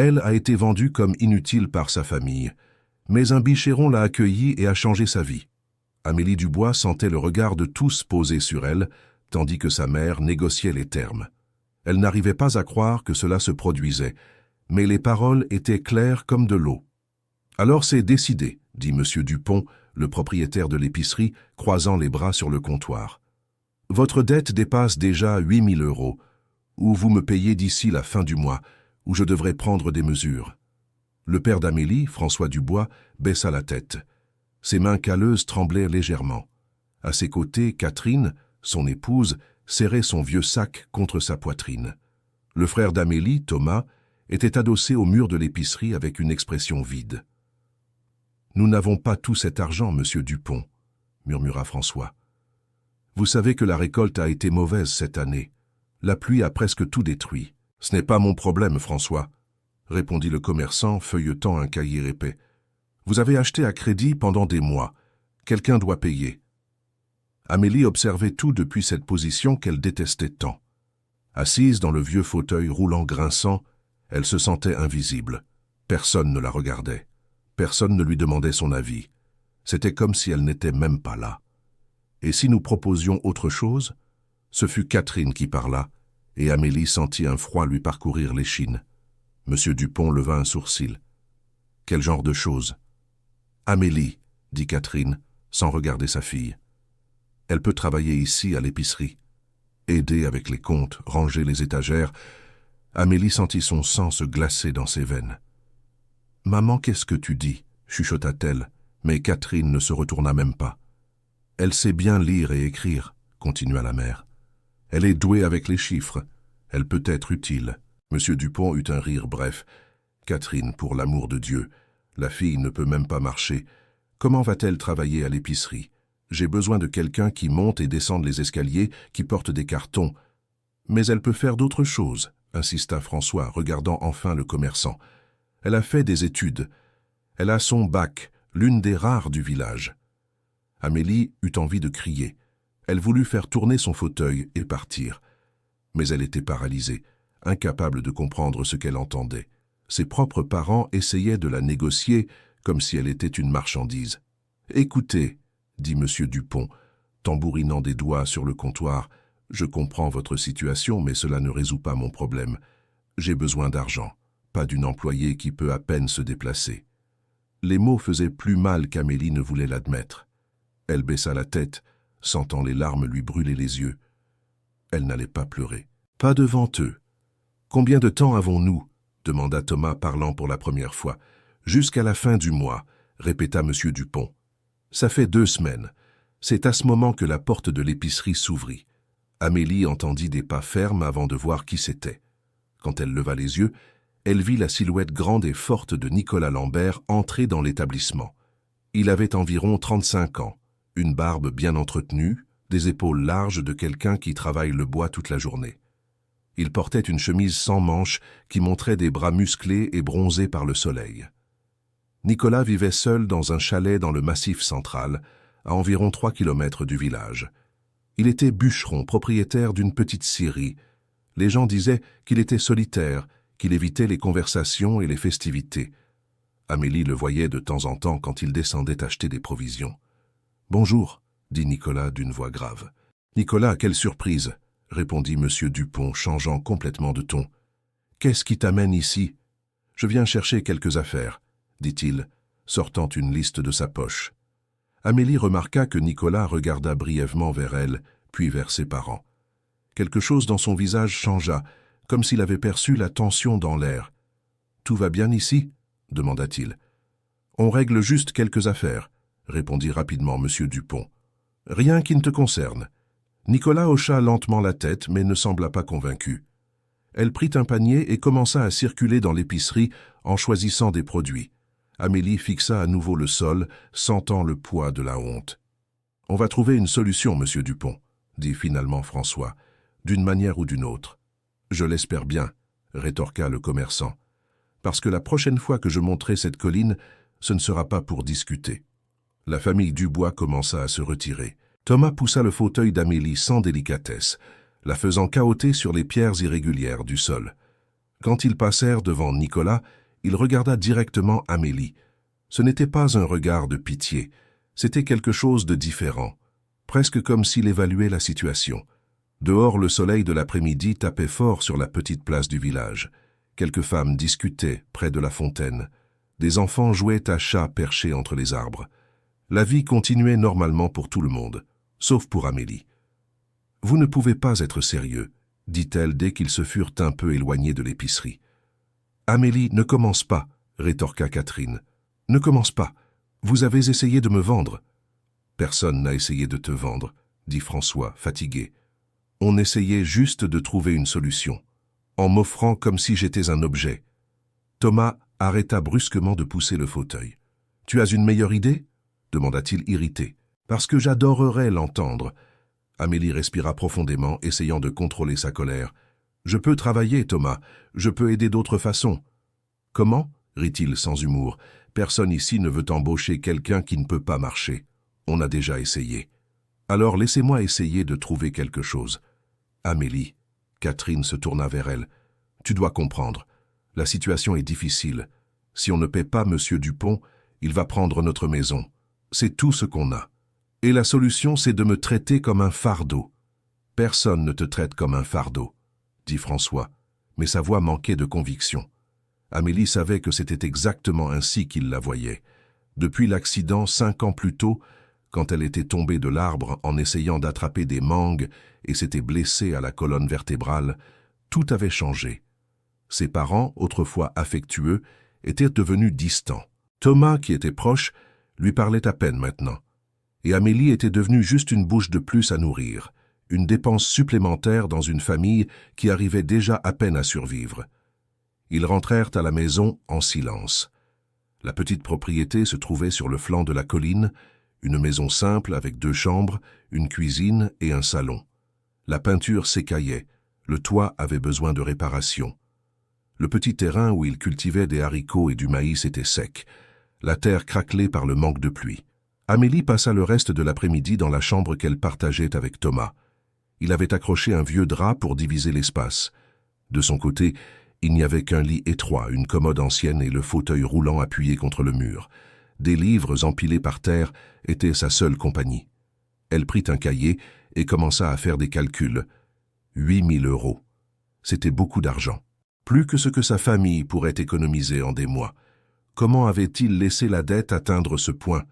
Elle a été vendue comme inutile par sa famille, mais un bichéron l'a accueillie et a changé sa vie. Amélie Dubois sentait le regard de tous posé sur elle, tandis que sa mère négociait les termes. Elle n'arrivait pas à croire que cela se produisait, mais les paroles étaient claires comme de l'eau. « Alors c'est décidé », dit M. Dupont, le propriétaire de l'épicerie, croisant les bras sur le comptoir. « Votre dette dépasse déjà 8 000 €, ou vous me payez d'ici la fin du mois, où je devrais prendre des mesures. » Le père d'Amélie, François Dubois, baissa la tête. Ses mains calleuses tremblaient légèrement. À ses côtés, Catherine, son épouse, serrait son vieux sac contre sa poitrine. Le frère d'Amélie, Thomas, était adossé au mur de l'épicerie avec une expression vide. « Nous n'avons pas tout cet argent, monsieur Dupont, » murmura François. « Vous savez que la récolte a été mauvaise cette année. La pluie a presque tout détruit. »« Ce n'est pas mon problème, François, » répondit le commerçant, feuilletant un cahier épais. « Vous avez acheté à crédit pendant des mois. Quelqu'un doit payer. » Amélie observait tout depuis cette position qu'elle détestait tant. Assise dans le vieux fauteuil roulant grinçant, elle se sentait invisible. Personne ne la regardait. Personne ne lui demandait son avis. C'était comme si elle n'était même pas là. Et si nous proposions autre chose? Ce fut Catherine qui parla, et Amélie sentit un froid lui parcourir l'échine. Monsieur Dupont leva un sourcil. « Quel genre de chose ?»« Amélie, » dit Catherine, sans regarder sa fille. « Elle peut travailler ici, à l'épicerie. Aider avec les comptes, ranger les étagères. » Amélie sentit son sang se glacer dans ses veines. « Maman, qu'est-ce que tu dis ?» chuchota-t-elle, mais Catherine ne se retourna même pas. « Elle sait bien lire et écrire, » continua la mère. « Elle est douée avec les chiffres. Elle peut être utile. » Monsieur Dupont eut un rire bref. « Catherine, pour l'amour de Dieu, la fille ne peut même pas marcher. Comment va-t-elle travailler à l'épicerie? J'ai besoin de quelqu'un qui monte et descende les escaliers, qui porte des cartons. »« Mais elle peut faire d'autres choses, » insista François, regardant enfin le commerçant. « Elle a fait des études. Elle a son bac, l'une des rares du village. » Amélie eut envie de crier. Elle voulut faire tourner son fauteuil et partir. Mais elle était paralysée, incapable de comprendre ce qu'elle entendait. Ses propres parents essayaient de la négocier comme si elle était une marchandise. « Écoutez, » dit M. Dupont, tambourinant des doigts sur le comptoir, « je comprends votre situation, mais cela ne résout pas mon problème. J'ai besoin d'argent, pas d'une employée qui peut à peine se déplacer. » Les mots faisaient plus mal qu'Amélie ne voulait l'admettre. Elle baissa la tête, sentant les larmes lui brûler les yeux. Elle n'allait pas pleurer. « Pas devant eux. »« Combien de temps avons-nous » demanda Thomas, parlant pour la première fois. « Jusqu'à la fin du mois, » répéta M. Dupont. « Ça fait 2 semaines. » C'est à ce moment que la porte de l'épicerie s'ouvrit. Amélie entendit des pas fermes avant de voir qui c'était. Quand elle leva les yeux, elle vit la silhouette grande et forte de Nicolas Lambert entrer dans l'établissement. Il avait environ 35 ans, une barbe bien entretenue, des épaules larges de quelqu'un qui travaille le bois toute la journée. Il portait une chemise sans manches qui montrait des bras musclés et bronzés par le soleil. Nicolas vivait seul dans un chalet dans le Massif central, à environ 3 kilomètres du village. Il était bûcheron, propriétaire d'une petite scierie. Les gens disaient qu'il était solitaire, qu'il évitait les conversations et les festivités. Amélie le voyait de temps en temps quand il descendait acheter des provisions. « Bonjour », dit Nicolas d'une voix grave. « Nicolas, quelle surprise !» répondit M. Dupont, changeant complètement de ton. « Qu'est-ce qui t'amène ici ?»« Je viens chercher quelques affaires, » dit-il, sortant une liste de sa poche. Amélie remarqua que Nicolas regarda brièvement vers elle, puis vers ses parents. Quelque chose dans son visage changea, comme s'il avait perçu la tension dans l'air. « Tout va bien ici ?» demanda-t-il. « On règle juste quelques affaires, » répondit rapidement M. Dupont. « Rien qui ne te concerne. » Nicolas hocha lentement la tête, mais ne sembla pas convaincu. Elle prit un panier et commença à circuler dans l'épicerie en choisissant des produits. Amélie fixa à nouveau le sol, sentant le poids de la honte. « On va trouver une solution, monsieur Dupont, » dit finalement François, « d'une manière ou d'une autre. »« Je l'espère bien, » rétorqua le commerçant, « parce que la prochaine fois que je monterai cette colline, ce ne sera pas pour discuter. » La famille Dubois commença à se retirer. Thomas poussa le fauteuil d'Amélie sans délicatesse, la faisant cahoter sur les pierres irrégulières du sol. Quand ils passèrent devant Nicolas, il regarda directement Amélie. Ce n'était pas un regard de pitié, c'était quelque chose de différent, presque comme s'il évaluait la situation. Dehors, le soleil de l'après-midi tapait fort sur la petite place du village. Quelques femmes discutaient près de la fontaine. Des enfants jouaient à chat perchés entre les arbres. La vie continuait normalement pour tout le monde, sauf pour Amélie. « Vous ne pouvez pas être sérieux », dit-elle dès qu'ils se furent un peu éloignés de l'épicerie. « Amélie, ne commence pas », rétorqua Catherine. « Ne commence pas. Vous avez essayé de me vendre. »« Personne n'a essayé de te vendre, » dit François, fatigué. « On essayait juste de trouver une solution, en m'offrant comme si j'étais un objet. » Thomas arrêta brusquement de pousser le fauteuil. « Tu as une meilleure idée ?» demanda-t-il irrité. « Parce que j'adorerais l'entendre. » Amélie respira profondément, essayant de contrôler sa colère. « Je peux travailler, Thomas. Je peux aider d'autres façons. »« Comment ?» rit-il sans humour. « Personne ici ne veut embaucher quelqu'un qui ne peut pas marcher. On a déjà essayé. Alors laissez-moi essayer de trouver quelque chose. » Amélie, Catherine se tourna vers elle. « Tu dois comprendre. La situation est difficile. Si on ne paie pas Monsieur Dupont, il va prendre notre maison. C'est tout ce qu'on a. Et la solution, c'est de me traiter comme un fardeau. »« Personne ne te traite comme un fardeau, » dit François, mais sa voix manquait de conviction. Amélie savait que c'était exactement ainsi qu'il la voyait. Depuis l'accident 5 ans plus tôt, quand elle était tombée de l'arbre en essayant d'attraper des mangues et s'était blessée à la colonne vertébrale, tout avait changé. Ses parents, autrefois affectueux, étaient devenus distants. Thomas, qui était proche, lui parlait à peine maintenant. Et Amélie était devenue juste une bouche de plus à nourrir, une dépense supplémentaire dans une famille qui arrivait déjà à peine à survivre. Ils rentrèrent à la maison en silence. La petite propriété se trouvait sur le flanc de la colline, une maison simple avec 2 chambres, une cuisine et un salon. La peinture s'écaillait, le toit avait besoin de réparation. Le petit terrain où ils cultivaient des haricots et du maïs était sec, la terre craquelée par le manque de pluie. Amélie passa le reste de l'après-midi dans la chambre qu'elle partageait avec Thomas. Il avait accroché un vieux drap pour diviser l'espace. De son côté, il n'y avait qu'un lit étroit, une commode ancienne et le fauteuil roulant appuyé contre le mur. Des livres empilés par terre étaient sa seule compagnie. Elle prit un cahier et commença à faire des calculs. 8 000 €. C'était beaucoup d'argent. Plus que ce que sa famille pourrait économiser en des mois. Comment avait-il laissé la dette atteindre ce point?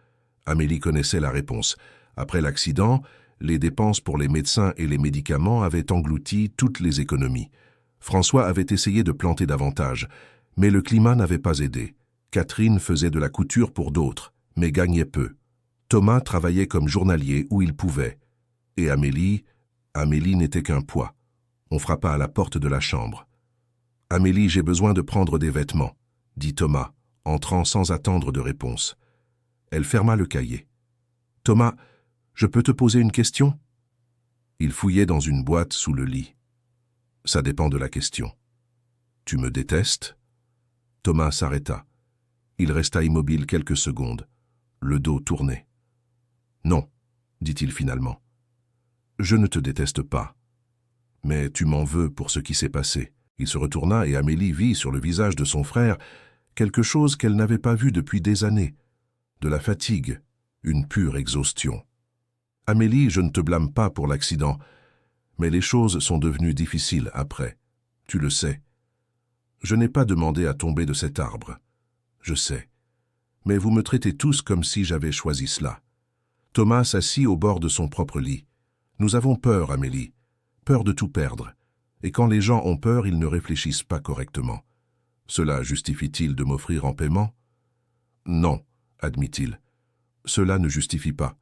Amélie connaissait la réponse. Après l'accident, les dépenses pour les médecins et les médicaments avaient englouti toutes les économies. François avait essayé de planter davantage, mais le climat n'avait pas aidé. Catherine faisait de la couture pour d'autres, mais gagnait peu. Thomas travaillait comme journalier où il pouvait. Et Amélie n'était qu'un poids. On frappa à la porte de la chambre. « Amélie, j'ai besoin de prendre des vêtements, » dit Thomas, entrant sans attendre de réponse. Elle ferma le cahier. « Thomas, je peux te poser une question ?» Il fouillait dans une boîte sous le lit. « Ça dépend de la question. »« Tu me détestes ?» Thomas s'arrêta. Il resta immobile quelques secondes, le dos tourné. « Non, » dit-il finalement. « Je ne te déteste pas. Mais tu m'en veux pour ce qui s'est passé. » Il se retourna et Amélie vit sur le visage de son frère quelque chose qu'elle n'avait pas vu depuis des années. De la fatigue, une pure exhaustion. « Amélie, je ne te blâme pas pour l'accident, mais les choses sont devenues difficiles après. Tu le sais. Je n'ai pas demandé à tomber de cet arbre. Je sais. Mais vous me traitez tous comme si j'avais choisi cela. » Thomas s'assit au bord de son propre lit. « Nous avons peur, Amélie. Peur de tout perdre. Et quand les gens ont peur, ils ne réfléchissent pas correctement. Cela justifie-t-il de m'offrir en paiement? Non, admit-il. Cela ne justifie pas.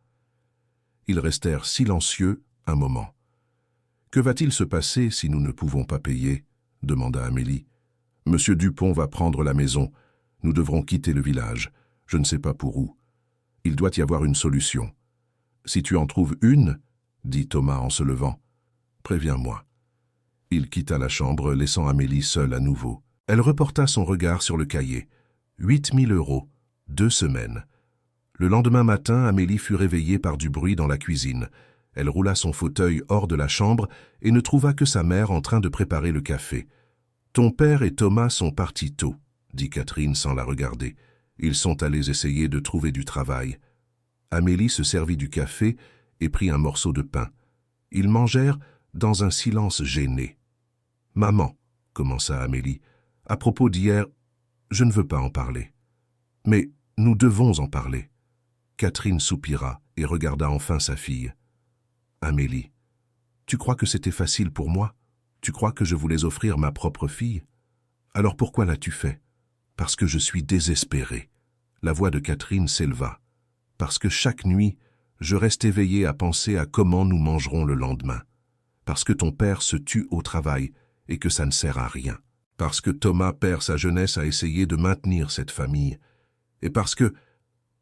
Ils restèrent silencieux un moment. Que va-t-il se passer si nous ne pouvons pas payer? Demanda Amélie. Monsieur Dupont va prendre la maison. Nous devrons quitter le village. Je ne sais pas pour où. Il doit y avoir une solution. Si tu en trouves une, dit Thomas en se levant, préviens-moi. Il quitta la chambre, laissant Amélie seule à nouveau. Elle reporta son regard sur le cahier. 8 000 €, 2 semaines. Le lendemain matin, Amélie fut réveillée par du bruit dans la cuisine. Elle roula son fauteuil hors de la chambre et ne trouva que sa mère en train de préparer le café. Ton père et Thomas sont partis tôt, dit Catherine sans la regarder. Ils sont allés essayer de trouver du travail. Amélie se servit du café et prit un morceau de pain. Ils mangèrent dans un silence gêné. « Maman, commença Amélie, à propos d'hier, je ne veux pas en parler. Mais nous devons en parler. » Catherine soupira et regarda enfin sa fille. « Amélie, tu crois que c'était facile pour moi? Tu crois que je voulais offrir ma propre fille? Alors pourquoi l'as-tu fait? Parce que je suis désespérée. » La voix de Catherine s'éleva. « Parce que chaque nuit, je reste éveillée à penser à comment nous mangerons le lendemain. Parce que ton père se tue au travail et que ça ne sert à rien. Parce que Thomas perd sa jeunesse à essayer de maintenir cette famille. Et parce que... »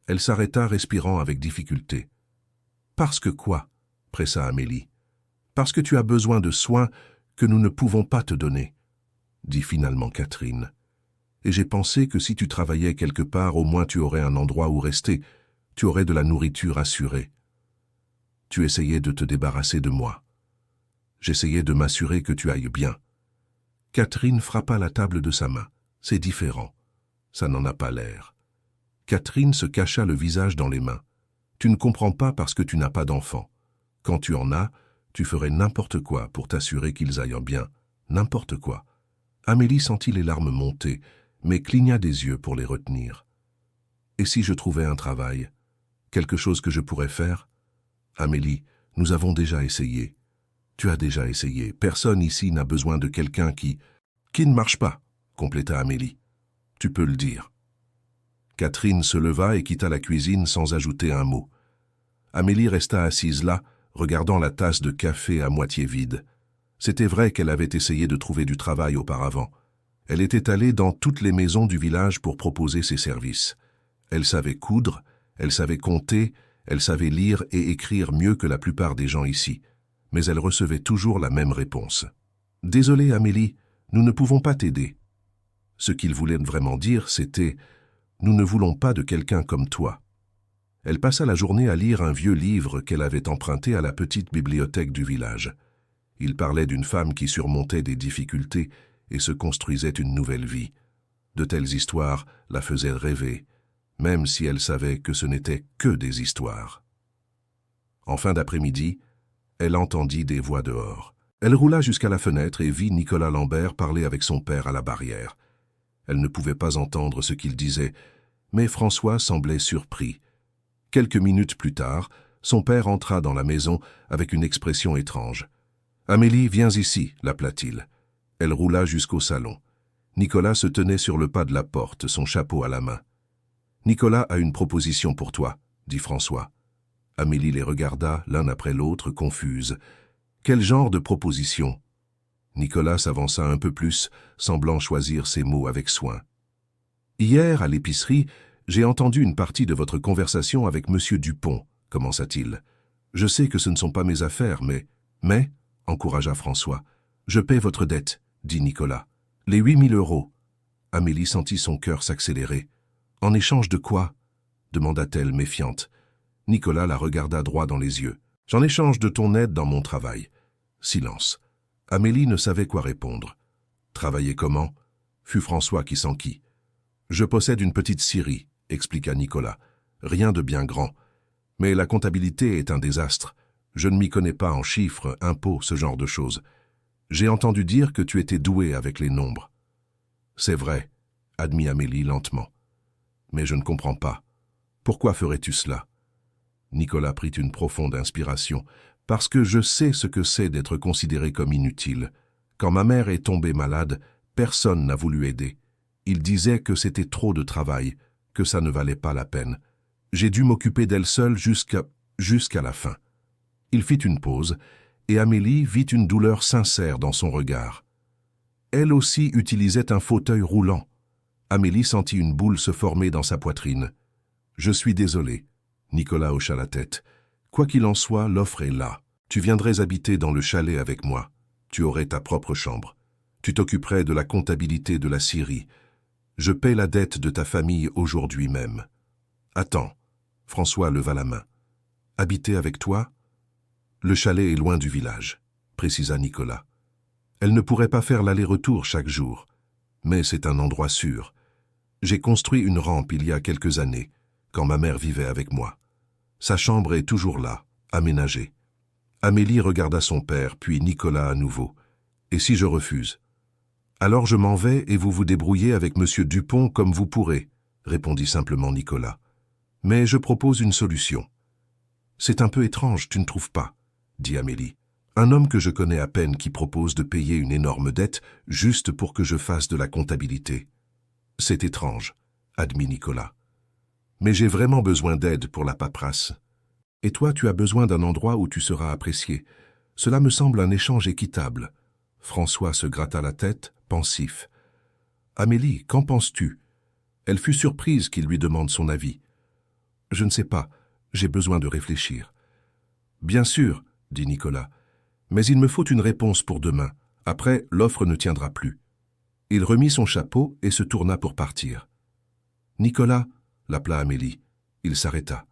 Elle s'arrêta, respirant avec difficulté. « Parce que quoi ?» pressa Amélie. « Parce que tu as besoin de soins que nous ne pouvons pas te donner, » dit finalement Catherine. « Et j'ai pensé que si tu travaillais quelque part, au moins tu aurais un endroit où rester, tu aurais de la nourriture assurée. Tu essayais de te débarrasser de moi. J'essayais de m'assurer que tu ailles bien. » Catherine frappa la table de sa main. « C'est différent. Ça n'en a pas l'air. » Catherine se cacha le visage dans les mains. « Tu ne comprends pas parce que tu n'as pas d'enfant. Quand tu en as, tu ferais n'importe quoi pour t'assurer qu'ils aillent bien. N'importe quoi. » Amélie sentit les larmes monter, mais cligna des yeux pour les retenir. « Et si je trouvais un travail? Quelque chose que je pourrais faire? » « Amélie, nous avons déjà essayé. » « Tu as déjà essayé. Personne ici n'a besoin de quelqu'un qui ne marche pas, » compléta Amélie. « Tu peux le dire. » Catherine se leva et quitta la cuisine sans ajouter un mot. Amélie resta assise là, regardant la tasse de café à moitié vide. C'était vrai qu'elle avait essayé de trouver du travail auparavant. Elle était allée dans toutes les maisons du village pour proposer ses services. Elle savait coudre, elle savait compter, elle savait lire et écrire mieux que la plupart des gens ici. Mais elle recevait toujours la même réponse. « Désolée, Amélie, nous ne pouvons pas t'aider. » Ce qu'il voulait vraiment dire, c'était « Nous ne voulons pas de quelqu'un comme toi. » Elle passa la journée à lire un vieux livre qu'elle avait emprunté à la petite bibliothèque du village. Il parlait d'une femme qui surmontait des difficultés et se construisait une nouvelle vie. De telles histoires la faisaient rêver, même si elle savait que ce n'étaient que des histoires. En fin d'après-midi, elle entendit des voix dehors. Elle roula jusqu'à la fenêtre et vit Nicolas Lambert parler avec son père à la barrière. Elle ne pouvait pas entendre ce qu'il disait, mais François semblait surpris. Quelques minutes plus tard, son père entra dans la maison avec une expression étrange. « Amélie, viens ici » l'appela-t-il. Elle roula jusqu'au salon. Nicolas se tenait sur le pas de la porte, son chapeau à la main. « Nicolas a une proposition pour toi » dit François. Amélie les regarda l'un après l'autre, confuse. « Quel genre de proposition ?» Nicolas s'avança un peu plus, semblant choisir ses mots avec soin. « Hier, à l'épicerie, j'ai entendu une partie de votre conversation avec Monsieur Dupont, commença-t-il. Je sais que ce ne sont pas mes affaires, mais, encouragea François. Je paie votre dette, dit Nicolas. Les 8 000 euros. Amélie sentit son cœur s'accélérer. En échange de quoi? Demanda-t-elle méfiante. Nicolas la regarda droit dans les yeux. J'en échange de ton aide dans mon travail. Silence. Amélie ne savait quoi répondre. Travailler comment? Fut François qui s'enquit. Je possède une petite scierie, expliqua Nicolas. Rien de bien grand. Mais la comptabilité est un désastre. Je ne m'y connais pas en chiffres, impôts, ce genre de choses. J'ai entendu dire que tu étais doué avec les nombres. C'est vrai, admit Amélie lentement. Mais je ne comprends pas. Pourquoi ferais-tu cela? Nicolas prit une profonde inspiration. Parce que je sais ce que c'est d'être considéré comme inutile. Quand ma mère est tombée malade, personne n'a voulu aider. Il disait que c'était trop de travail, que ça ne valait pas la peine. J'ai dû m'occuper d'elle seule jusqu'à la fin. Il fit une pause, et Amélie vit une douleur sincère dans son regard. Elle aussi utilisait un fauteuil roulant. Amélie sentit une boule se former dans sa poitrine. « Je suis désolé. » Nicolas hocha la tête. « Quoi qu'il en soit, l'offre est là. Tu viendrais habiter dans le chalet avec moi. Tu aurais ta propre chambre. Tu t'occuperais de la comptabilité de la scierie. Je paie la dette de ta famille aujourd'hui même. » « Attends. » François leva la main. « Habiter avec toi ? Le chalet est loin du village, » précisa Nicolas. Elle ne pourrait pas faire l'aller-retour chaque jour. Mais c'est un endroit sûr. J'ai construit une rampe il y a quelques années, quand ma mère vivait avec moi. Sa chambre est toujours là, aménagée. Amélie regarda son père, puis Nicolas à nouveau. Et si je refuse? Alors je m'en vais et vous vous débrouillez avec Monsieur Dupont comme vous pourrez, répondit simplement Nicolas. Mais je propose une solution. C'est un peu étrange, tu ne trouves pas? Dit Amélie. Un homme que je connais à peine qui propose de payer une énorme dette juste pour que je fasse de la comptabilité. C'est étrange, admit Nicolas. Mais j'ai vraiment besoin d'aide pour la paperasse. Et toi, tu as besoin d'un endroit où tu seras apprécié. Cela me semble un échange équitable. François se gratta la tête, pensif. Amélie, qu'en penses-tu? Elle fut surprise qu'il lui demande son avis. Je ne sais pas, j'ai besoin de réfléchir. Bien sûr, dit Nicolas, mais il me faut une réponse pour demain. Après, l'offre ne tiendra plus. Il remit son chapeau et se tourna pour partir. Nicolas, l'appela Amélie. Il s'arrêta.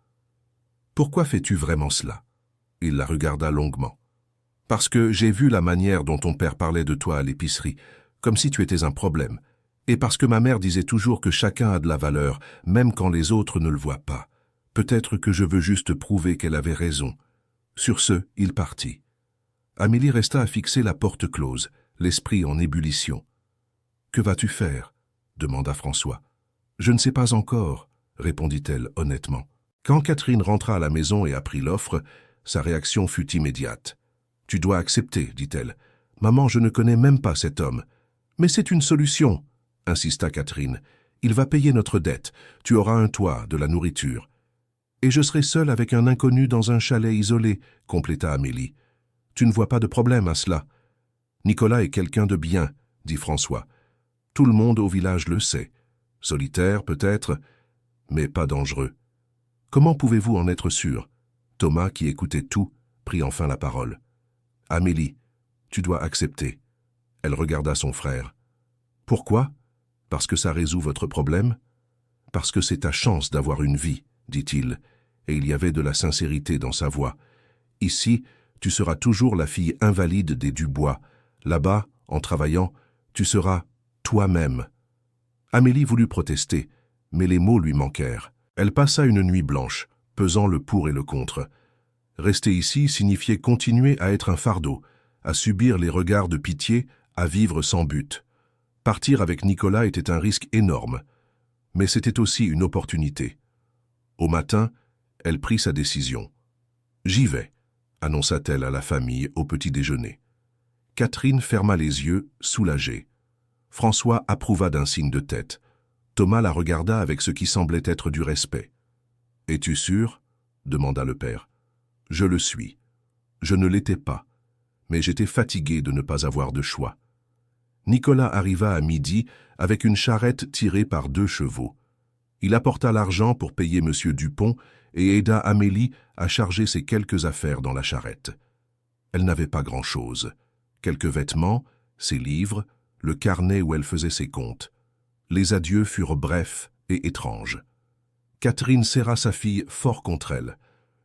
Pourquoi fais-tu vraiment cela? Il la regarda longuement. Parce que j'ai vu la manière dont ton père parlait de toi à l'épicerie, comme si tu étais un problème. Et parce que ma mère disait toujours que chacun a de la valeur, même quand les autres ne le voient pas. Peut-être que je veux juste prouver qu'elle avait raison. Sur ce, il partit. Amélie resta à fixer la porte close, l'esprit en ébullition. « Que vas-tu faire » demanda François. « Je ne sais pas encore » répondit-elle honnêtement. Quand Catherine rentra à la maison et apprit l'offre, sa réaction fut immédiate. « Tu dois accepter, dit-elle. Maman, je ne connais même pas cet homme. »« Mais c'est une solution, » insista Catherine. « Il va payer notre dette. Tu auras un toit, de la nourriture. »« Et je serai seule avec un inconnu dans un chalet isolé, » compléta Amélie. « Tu ne vois pas de problème à cela. »« Nicolas est quelqu'un de bien, » dit François. « Tout le monde au village le sait. Solitaire, peut-être, mais pas dangereux. Comment pouvez-vous en être sûr ?» Thomas, qui écoutait tout, prit enfin la parole. « Amélie, tu dois accepter. » Elle regarda son frère. « Pourquoi? Parce que ça résout votre problème? »« Parce que c'est ta chance d'avoir une vie, » dit-il, et il y avait de la sincérité dans sa voix. « Ici, tu seras toujours la fille invalide des Dubois. Là-bas, en travaillant, tu seras toi-même. » Amélie voulut protester, mais les mots lui manquèrent. Elle passa une nuit blanche, pesant le pour et le contre. Rester ici signifiait continuer à être un fardeau, à subir les regards de pitié, à vivre sans but. Partir avec Nicolas était un risque énorme, mais c'était aussi une opportunité. Au matin, elle prit sa décision. « J'y vais », annonça-t-elle à la famille au petit déjeuner. Catherine ferma les yeux, soulagée. François approuva d'un signe de tête. Thomas la regarda avec ce qui semblait être du respect. « Es-tu sûr ?» demanda le père. « Je le suis. Je ne l'étais pas, mais j'étais fatigué de ne pas avoir de choix. » Nicolas arriva à midi avec une charrette tirée par 2 chevaux. Il apporta l'argent pour payer M. Dupont et aida Amélie à charger ses quelques affaires dans la charrette. Elle n'avait pas grand-chose. Quelques vêtements, ses livres, le carnet où elle faisait ses comptes. Les adieux furent brefs et étranges. Catherine serra sa fille fort contre elle,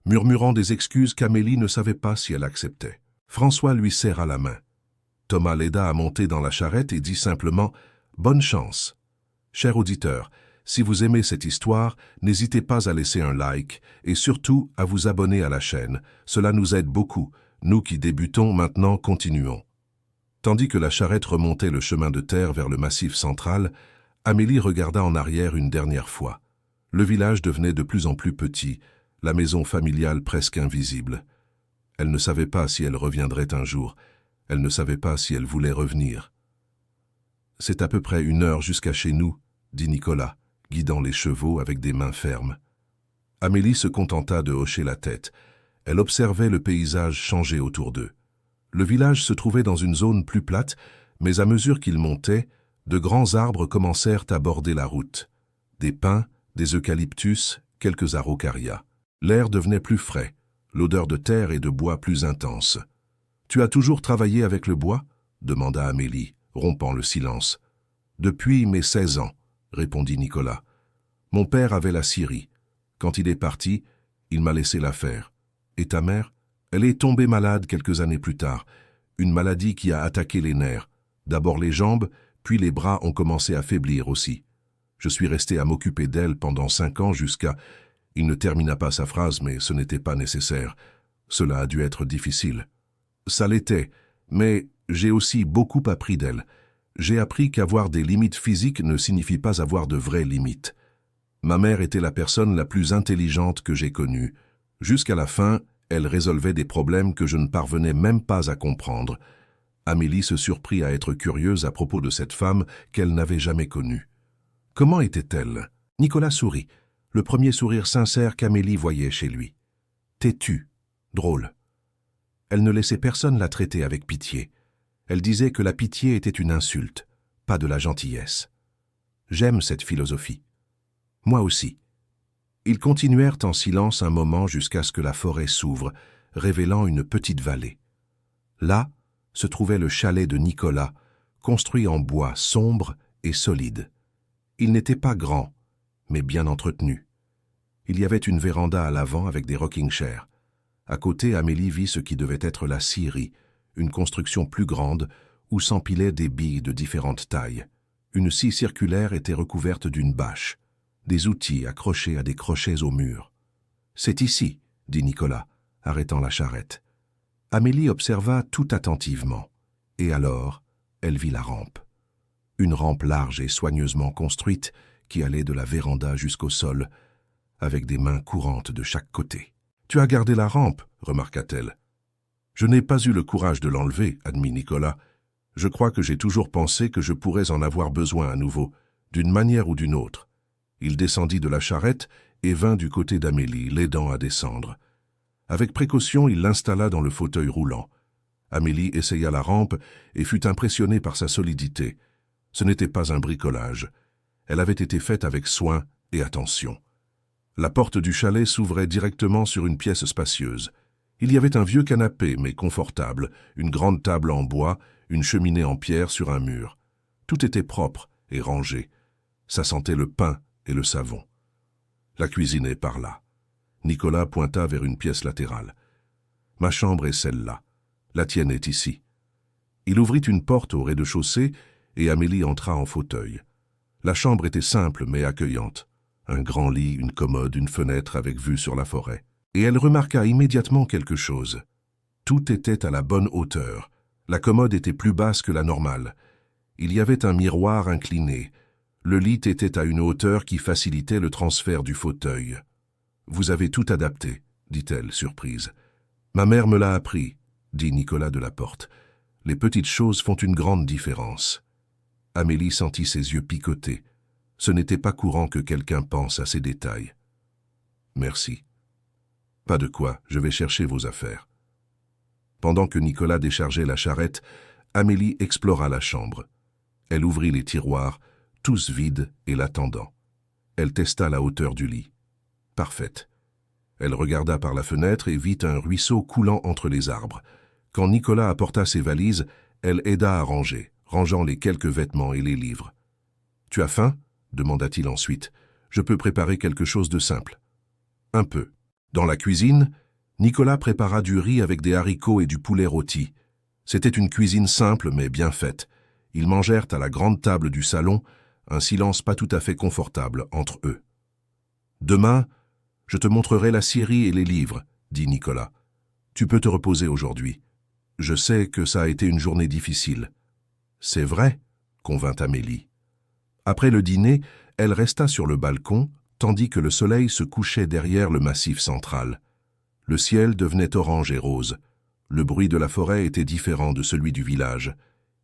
murmurant des excuses qu'Amélie ne savait pas si elle acceptait. François lui serra la main. Thomas l'aida à monter dans la charrette et dit simplement « Bonne chance ». Cher auditeur, si vous aimez cette histoire, n'hésitez pas à laisser un like et surtout à vous abonner à la chaîne. Cela nous aide beaucoup. Nous qui débutons maintenant continuons. Tandis que la charrette remontait le chemin de terre vers le massif central, Amélie regarda en arrière une dernière fois. Le village devenait de plus en plus petit, la maison familiale presque invisible. Elle ne savait pas si elle reviendrait un jour. Elle ne savait pas si elle voulait revenir. « C'est à peu près 1 heure jusqu'à chez nous, » dit Nicolas, guidant les chevaux avec des mains fermes. Amélie se contenta de hocher la tête. Elle observait le paysage changer autour d'eux. Le village se trouvait dans une zone plus plate, mais à mesure qu'ils montaient, de grands arbres commencèrent à border la route. Des pins, des eucalyptus, quelques araucarias. L'air devenait plus frais, l'odeur de terre et de bois plus intense. « Tu as toujours travaillé avec le bois ?» demanda Amélie, rompant le silence. « Depuis mes 16 ans, » répondit Nicolas. « Mon père avait la scierie. Quand il est parti, il m'a laissé la faire. Et ta mère ? Elle est tombée malade quelques années plus tard. Une maladie qui a attaqué les nerfs. D'abord les jambes, puis les bras ont commencé à faiblir aussi. Je suis resté à m'occuper d'elle pendant 5 ans jusqu'à... Il ne termina pas sa phrase, mais ce n'était pas nécessaire. Cela a dû être difficile. Ça l'était, mais j'ai aussi beaucoup appris d'elle. J'ai appris qu'avoir des limites physiques ne signifie pas avoir de vraies limites. Ma mère était la personne la plus intelligente que j'ai connue. Jusqu'à la fin, elle résolvait des problèmes que je ne parvenais même pas à comprendre. Amélie se surprit à être curieuse à propos de cette femme qu'elle n'avait jamais connue. Comment était-elle? Nicolas sourit, le premier sourire sincère qu'Amélie voyait chez lui. Têtue, drôle. Elle ne laissait personne la traiter avec pitié. Elle disait que la pitié était une insulte, pas de la gentillesse. J'aime cette philosophie. Moi aussi. Ils continuèrent en silence un moment jusqu'à ce que la forêt s'ouvre, révélant une petite vallée. Là se trouvait le chalet de Nicolas, construit en bois sombre et solide. Il n'était pas grand, mais bien entretenu. Il y avait une véranda à l'avant avec des rocking chairs. À côté, Amélie vit ce qui devait être la scierie, une construction plus grande où s'empilaient des billes de différentes tailles. Une scie circulaire était recouverte d'une bâche, des outils accrochés à des crochets au mur. « C'est ici, » dit Nicolas, arrêtant la charrette. Amélie observa tout attentivement, et alors, elle vit la rampe. Une rampe large et soigneusement construite qui allait de la véranda jusqu'au sol, avec des mains courantes de chaque côté. « Tu as gardé la rampe, » remarqua-t-elle. « Je n'ai pas eu le courage de l'enlever, » admit Nicolas. « Je crois que j'ai toujours pensé que je pourrais en avoir besoin à nouveau, d'une manière ou d'une autre. » Il descendit de la charrette et vint du côté d'Amélie, l'aidant à descendre. Avec précaution, il l'installa dans le fauteuil roulant. Amélie essaya la rampe et fut impressionnée par sa solidité. Ce n'était pas un bricolage. Elle avait été faite avec soin et attention. La porte du chalet s'ouvrait directement sur une pièce spacieuse. Il y avait un vieux canapé, mais confortable, une grande table en bois, une cheminée en pierre sur un mur. Tout était propre et rangé. Ça sentait le pain et le savon. La cuisine est par là. Nicolas pointa vers une pièce latérale. « Ma chambre est celle-là. La tienne est ici. » Il ouvrit une porte au rez-de-chaussée et Amélie entra en fauteuil. La chambre était simple mais accueillante. Un grand lit, une commode, une fenêtre avec vue sur la forêt. Et elle remarqua immédiatement quelque chose. Tout était à la bonne hauteur. La commode était plus basse que la normale. Il y avait un miroir incliné. Le lit était à une hauteur qui facilitait le transfert du fauteuil. « Vous avez tout adapté, » dit-elle, surprise. « Ma mère me l'a appris, » dit Nicolas de la porte. « Les petites choses font une grande différence. » Amélie sentit ses yeux picoter. Ce n'était pas courant que quelqu'un pense à ces détails. « Merci. »« Pas de quoi, je vais chercher vos affaires. » Pendant que Nicolas déchargeait la charrette, Amélie explora la chambre. Elle ouvrit les tiroirs, tous vides et l'attendant. Elle testa la hauteur du lit. Parfaite. Elle regarda par la fenêtre et vit un ruisseau coulant entre les arbres. Quand Nicolas apporta ses valises, elle aida à ranger, rangeant les quelques vêtements et les livres. « Tu as faim » demanda-t-il ensuite. « Je peux préparer quelque chose de simple. » « Un peu. » Dans la cuisine, Nicolas prépara du riz avec des haricots et du poulet rôti. C'était une cuisine simple mais bien faite. Ils mangèrent à la grande table du salon, un silence pas tout à fait confortable entre eux. « Demain, je te montrerai la scierie et les livres, » dit Nicolas. « Tu peux te reposer aujourd'hui. Je sais que ça a été une journée difficile. »« C'est vrai, » convint Amélie. Après le dîner, elle resta sur le balcon, tandis que le soleil se couchait derrière le massif central. Le ciel devenait orange et rose. Le bruit de la forêt était différent de celui du village.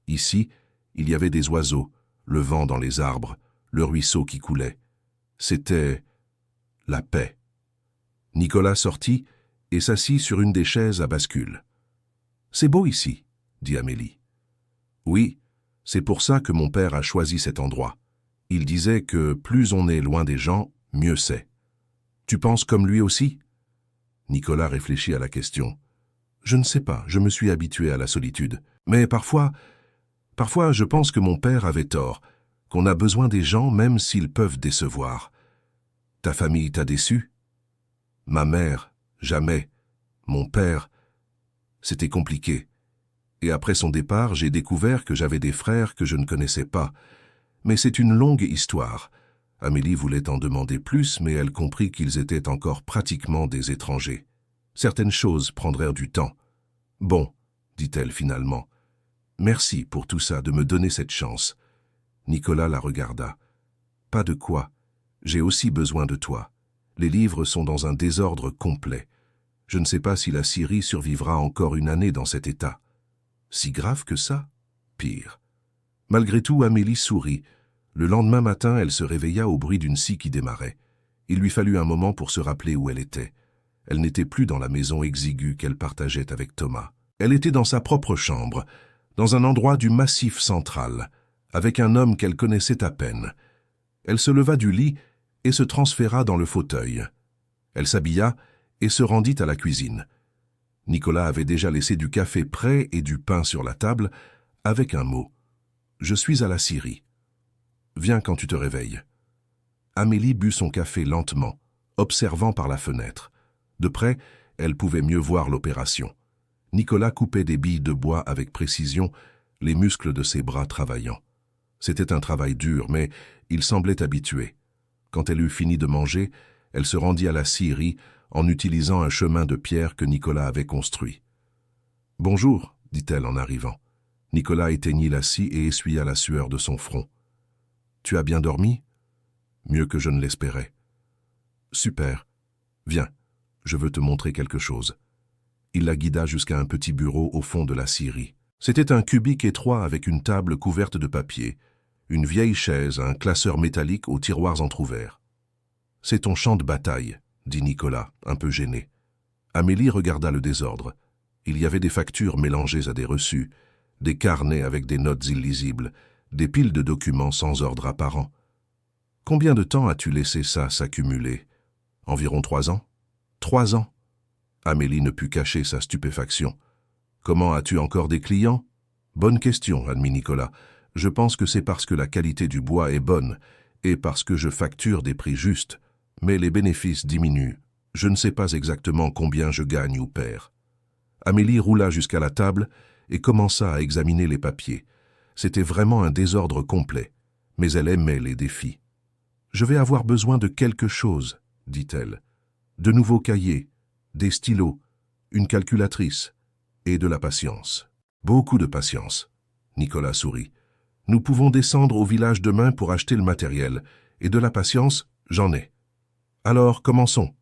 Ici, il y avait des oiseaux, le vent dans les arbres, le ruisseau qui coulait. C'était la paix. Nicolas sortit et s'assit sur une des chaises à bascule. « C'est beau ici, » dit Amélie. « Oui, c'est pour ça que mon père a choisi cet endroit. Il disait que plus on est loin des gens, mieux c'est. Tu penses comme lui aussi ?» Nicolas réfléchit à la question. « Je ne sais pas, je me suis habitué à la solitude. Mais parfois, je pense que mon père avait tort, qu'on a besoin des gens même s'ils peuvent décevoir. Ta famille t'a déçu ? Ma mère, jamais. Mon père, c'était compliqué. Et après son départ, j'ai découvert que j'avais des frères que je ne connaissais pas. Mais c'est une longue histoire. Amélie voulait en demander plus, mais elle comprit qu'ils étaient encore pratiquement des étrangers. Certaines choses prendraient du temps. « Bon, » dit-elle finalement. « Merci pour tout ça, de me donner cette chance. » Nicolas la regarda. « Pas de quoi. J'ai aussi besoin de toi. Les livres sont dans un désordre complet. Je ne sais pas si la Syrie survivra encore une année dans cet état. » Si grave que ça? Pire. Malgré tout, Amélie sourit. Le lendemain matin, elle se réveilla au bruit d'une scie qui démarrait. Il lui fallut un moment pour se rappeler où elle était. Elle n'était plus dans la maison exiguë qu'elle partageait avec Thomas. Elle était dans sa propre chambre, dans un endroit du Massif central, avec un homme qu'elle connaissait à peine. Elle se leva du lit et se transféra dans le fauteuil. Elle s'habilla et se rendit à la cuisine. Nicolas avait déjà laissé du café prêt et du pain sur la table, avec un mot. « Je suis à la Syrie. Viens quand tu te réveilles. » Amélie but son café lentement, observant par la fenêtre. De près, elle pouvait mieux voir l'opération. Nicolas coupait des billes de bois avec précision, les muscles de ses bras travaillant. C'était un travail dur, mais il semblait habitué. Quand elle eut fini de manger, elle se rendit à la scierie en utilisant un chemin de pierre que Nicolas avait construit. « Bonjour, » dit-elle en arrivant. Nicolas éteignit la scie et essuya la sueur de son front. « Tu as bien dormi ?»« Mieux que je ne l'espérais. »« Super. Viens, je veux te montrer quelque chose. » Il la guida jusqu'à un petit bureau au fond de la scierie. C'était un cubique étroit avec une table couverte de papier, une vieille chaise, un classeur métallique aux tiroirs entr'ouverts. « C'est ton champ de bataille, » dit Nicolas, un peu gêné. Amélie regarda le désordre. Il y avait des factures mélangées à des reçus, des carnets avec des notes illisibles, des piles de documents sans ordre apparent. « Combien de temps as-tu laissé ça s'accumuler ? Environ 3 ans ? 3 ans ?» Amélie ne put cacher sa stupéfaction. « Comment as-tu encore des clients ?»« Bonne question, » admit Nicolas. « Je pense que c'est parce que la qualité du bois est bonne et parce que je facture des prix justes. Mais les bénéfices diminuent. Je ne sais pas exactement combien je gagne ou perds. » Amélie roula jusqu'à la table et commença à examiner les papiers. C'était vraiment un désordre complet, mais elle aimait les défis. « Je vais avoir besoin de quelque chose, » dit-elle. « De nouveaux cahiers, des stylos, une calculatrice et de la patience. » « Beaucoup de patience. » Nicolas sourit. « Nous pouvons descendre au village demain pour acheter le matériel, et de la patience, j'en ai. Alors, commençons. »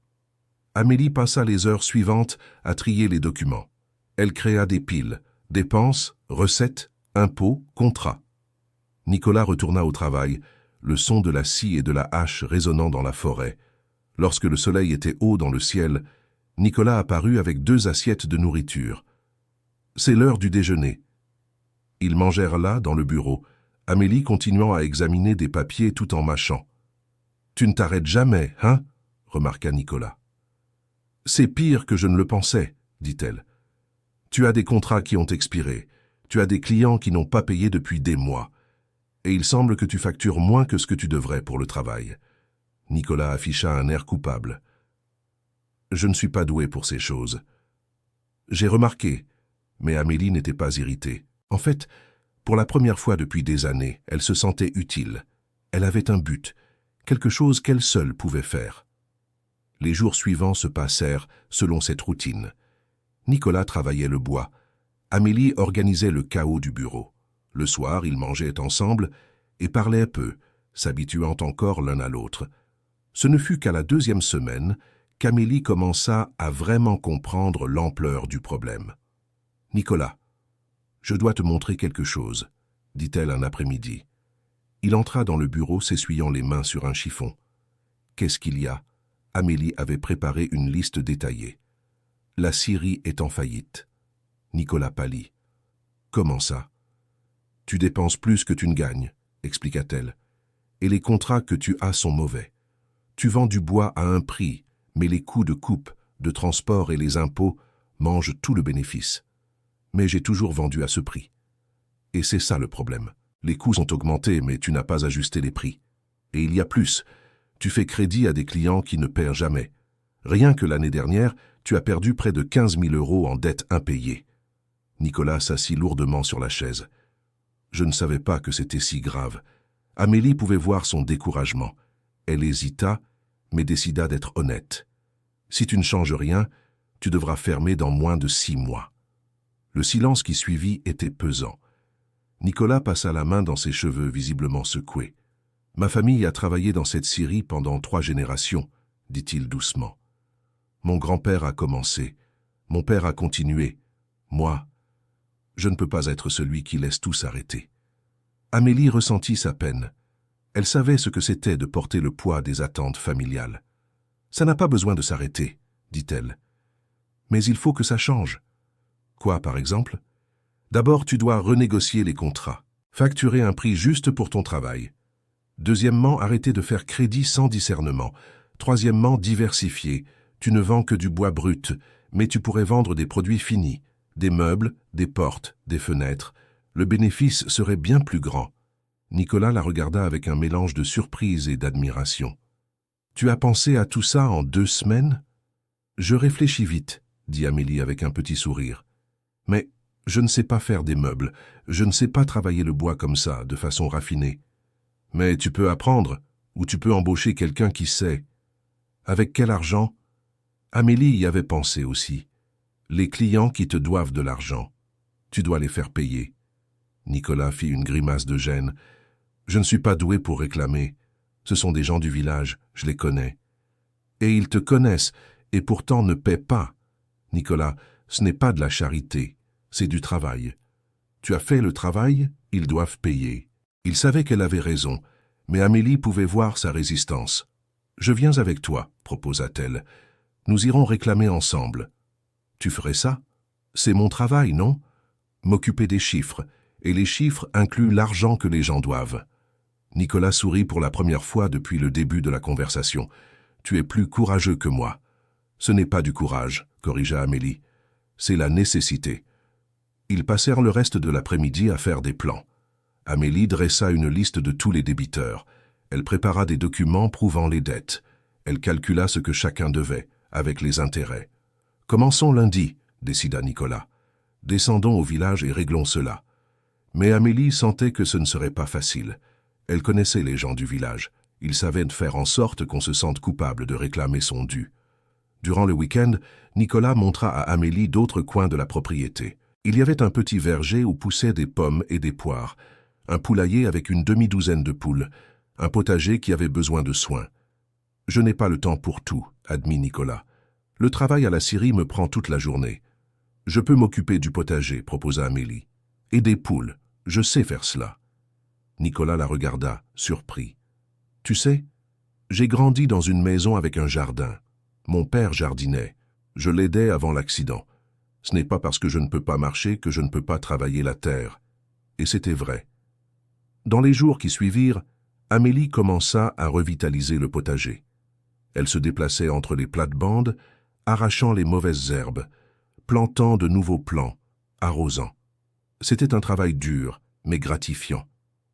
Amélie passa les heures suivantes à trier les documents. Elle créa des piles, dépenses, recettes, impôts, contrats. Nicolas retourna au travail, le son de la scie et de la hache résonnant dans la forêt. Lorsque le soleil était haut dans le ciel, Nicolas apparut avec 2 assiettes de nourriture. « C'est l'heure du déjeuner. » Ils mangèrent là, dans le bureau, Amélie continuant à examiner des papiers tout en mâchant. « Tu ne t'arrêtes jamais, hein ?» remarqua Nicolas. « C'est pire que je ne le pensais, » dit-elle. « Tu as des contrats qui ont expiré, tu as des clients qui n'ont pas payé depuis des mois, et il semble que tu factures moins que ce que tu devrais pour le travail. » Nicolas afficha un air coupable. « Je ne suis pas doué pour ces choses. » J'ai remarqué, mais Amélie n'était pas irritée. En fait, pour la première fois depuis des années, elle se sentait utile. Elle avait un but, quelque chose qu'elle seule pouvait faire. Les jours suivants se passèrent selon cette routine. Nicolas travaillait le bois. Amélie organisait le chaos du bureau. Le soir, ils mangeaient ensemble et parlaient peu, s'habituant encore l'un à l'autre. Ce ne fut qu'à la 2e semaine qu'Amélie commença à vraiment comprendre l'ampleur du problème. « Nicolas, je dois te montrer quelque chose, » dit-elle un après-midi. Il entra dans le bureau s'essuyant les mains sur un chiffon. « Qu'est-ce qu'il y a ?» Amélie avait préparé une liste détaillée. « La Syrie est en faillite. » Nicolas pâlit. « Comment ça ?»« Tu dépenses plus que tu ne gagnes, » expliqua-t-elle. « Et les contrats que tu as sont mauvais. Tu vends du bois à un prix, mais les coûts de coupe, de transport et les impôts mangent tout le bénéfice. Mais j'ai toujours vendu à ce prix. Et c'est ça le problème. Les coûts sont augmentés, mais tu n'as pas ajusté les prix. Et il y a plus. Tu fais crédit à des clients qui ne paient jamais. Rien que l'année dernière, tu as perdu près de 15 000 € en dettes impayées. » Nicolas s'assit lourdement sur la chaise. Je ne savais pas que c'était si grave. Amélie pouvait voir son découragement. Elle hésita, mais décida d'être honnête. Si tu ne changes rien, tu devras fermer dans moins de 6 mois. Le silence qui suivit était pesant. Nicolas passa la main dans ses cheveux visiblement secoués. « Ma famille a travaillé dans cette scierie pendant 3 générations, dit-il doucement. Mon grand-père a commencé, mon père a continué. Moi, je ne peux pas être celui qui laisse tout s'arrêter. » Amélie ressentit sa peine. Elle savait ce que c'était de porter le poids des attentes familiales. « Ça n'a pas besoin de s'arrêter, » dit-elle. « Mais il faut que ça change. » Quoi, par exemple? D'abord, tu dois renégocier les contrats, facturer un prix juste pour ton travail. Deuxièmement, arrêter de faire crédit sans discernement. Troisièmement, diversifier. Tu ne vends que du bois brut, mais tu pourrais vendre des produits finis, des meubles, des portes, des fenêtres. Le bénéfice serait bien plus grand. Nicolas la regarda avec un mélange de surprise et d'admiration. « Tu as pensé à tout ça en 2 semaines ?»« Je réfléchis vite, » dit Amélie avec un petit sourire. « Mais je ne sais pas faire des meubles, je ne sais pas travailler le bois comme ça, de façon raffinée. Mais tu peux apprendre, ou tu peux embaucher quelqu'un qui sait. Avec quel argent? » Amélie y avait pensé aussi. Les clients qui te doivent de l'argent. Tu dois les faire payer. Nicolas fit une grimace de gêne. Je ne suis pas doué pour réclamer. Ce sont des gens du village, je les connais. Et ils te connaissent, et pourtant ne paient pas. Nicolas, ce n'est pas de la charité, c'est du travail. Tu as fait le travail, ils doivent payer. Il savait qu'elle avait raison, mais Amélie pouvait voir sa résistance. « Je viens avec toi, » proposa-t-elle. « Nous irons réclamer ensemble. »« Tu ferais ça? C'est mon travail, non? M'occuper des chiffres, et les chiffres incluent l'argent que les gens doivent. » Nicolas sourit pour la première fois depuis le début de la conversation. « Tu es plus courageux que moi. »« Ce n'est pas du courage, » corrigea Amélie. « C'est la nécessité. » Ils passèrent le reste de l'après-midi à faire des plans. Amélie dressa une liste de tous les débiteurs. Elle prépara des documents prouvant les dettes. Elle calcula ce que chacun devait, avec les intérêts. « Commençons lundi, » décida Nicolas. « Descendons au village et réglons cela. » Mais Amélie sentait que ce ne serait pas facile. Elle connaissait les gens du village. Ils savaient faire en sorte qu'on se sente coupable de réclamer son dû. Durant le week-end, Nicolas montra à Amélie d'autres coins de la propriété. Il y avait un petit verger où poussaient des pommes et des poires, un poulailler avec une demi-douzaine de poules, un potager qui avait besoin de soins. « Je n'ai pas le temps pour tout, » admit Nicolas. « Le travail à la scierie me prend toute la journée. »« Je peux m'occuper du potager, » proposa Amélie. « Et des poules, je sais faire cela. » Nicolas la regarda, surpris. « Tu sais, j'ai grandi dans une maison avec un jardin. Mon père jardinait. Je l'aidais avant l'accident. Ce n'est pas parce que je ne peux pas marcher que je ne peux pas travailler la terre. » Et c'était vrai. Dans les jours qui suivirent, Amélie commença à revitaliser le potager. Elle se déplaçait entre les plates-bandes, arrachant les mauvaises herbes, plantant de nouveaux plants, arrosant. C'était un travail dur, mais gratifiant.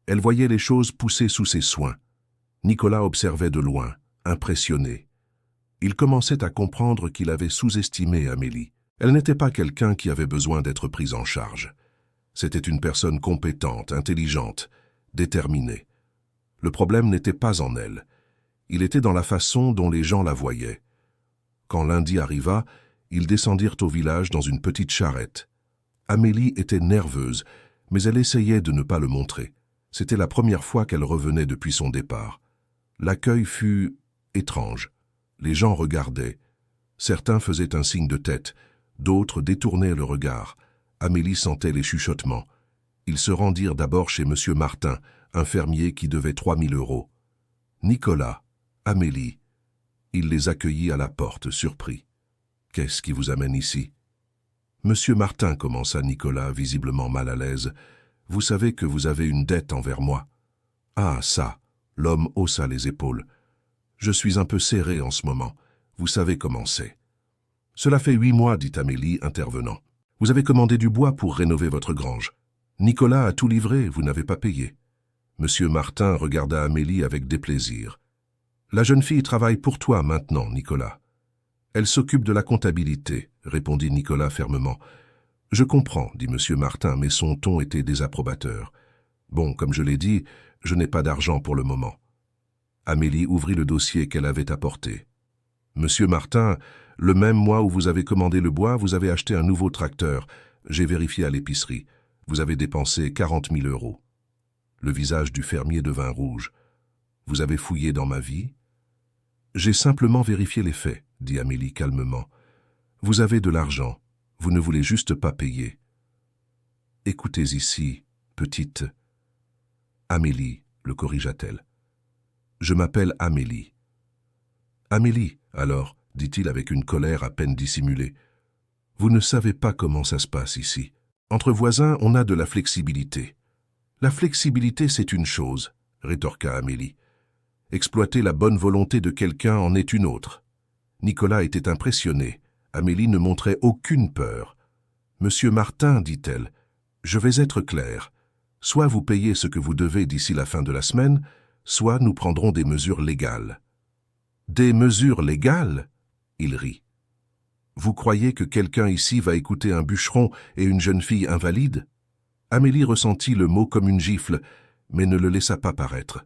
Elle voyait les choses pousser sous ses soins. Nicolas observait de loin, impressionné. Il commençait à comprendre qu'il avait sous-estimé Amélie. Elle n'était pas quelqu'un qui avait besoin d'être prise en charge. C'était une personne compétente, intelligente, déterminée. Le problème n'était pas en elle. Il était dans la façon dont les gens la voyaient. Quand lundi arriva, ils descendirent au village dans une petite charrette. Amélie était nerveuse, mais elle essayait de ne pas le montrer. C'était la première fois qu'elle revenait depuis son départ. L'accueil fut étrange. Les gens regardaient. Certains faisaient un signe de tête, d'autres détournaient le regard. Amélie sentait les chuchotements. Ils se rendirent d'abord chez M. Martin, un fermier qui devait 3 000 €. Nicolas, Amélie. Il les accueillit à la porte, surpris. « Qu'est-ce qui vous amène ici ?»« Monsieur Martin, » commença Nicolas, visiblement mal à l'aise, « vous savez que vous avez une dette envers moi. »« Ah, ça !» L'homme haussa les épaules. « Je suis un peu serré en ce moment. Vous savez comment c'est. »« Cela fait 8 mois, » dit Amélie, intervenant. « Vous avez commandé du bois pour rénover votre grange. Nicolas a tout livré, vous n'avez pas payé. » Monsieur Martin regarda Amélie avec déplaisir. « La jeune fille travaille pour toi maintenant, Nicolas. »« Elle s'occupe de la comptabilité, » répondit Nicolas fermement. « Je comprends, dit M. Martin, mais son ton était désapprobateur. Bon, comme je l'ai dit, je n'ai pas d'argent pour le moment. Amélie ouvrit le dossier qu'elle avait apporté. Monsieur Martin, le même mois où vous avez commandé le bois, vous avez acheté un nouveau tracteur. J'ai vérifié à l'épicerie. Vous avez dépensé 40 000 €. Le visage du fermier devint rouge. Vous avez fouillé dans ma vie? J'ai simplement vérifié les faits, dit Amélie calmement. Vous avez de l'argent. Vous ne voulez juste pas payer. Écoutez ici, petite. Amélie, le corrigea-t-elle. Je m'appelle Amélie. Amélie, alors, dit-il avec une colère à peine dissimulée. Vous ne savez pas comment ça se passe ici. Entre voisins, on a de la flexibilité. La flexibilité, c'est une chose, rétorqua Amélie. Exploiter la bonne volonté de quelqu'un en est une autre. Nicolas était impressionné. Amélie ne montrait aucune peur. Monsieur Martin, dit-elle, je vais être claire. Soit vous payez ce que vous devez d'ici la fin de la semaine, soit nous prendrons des mesures légales. Des mesures légales? Il rit. Vous croyez que quelqu'un ici va écouter un bûcheron et une jeune fille invalide? Amélie ressentit le mot comme une gifle, mais ne le laissa pas paraître.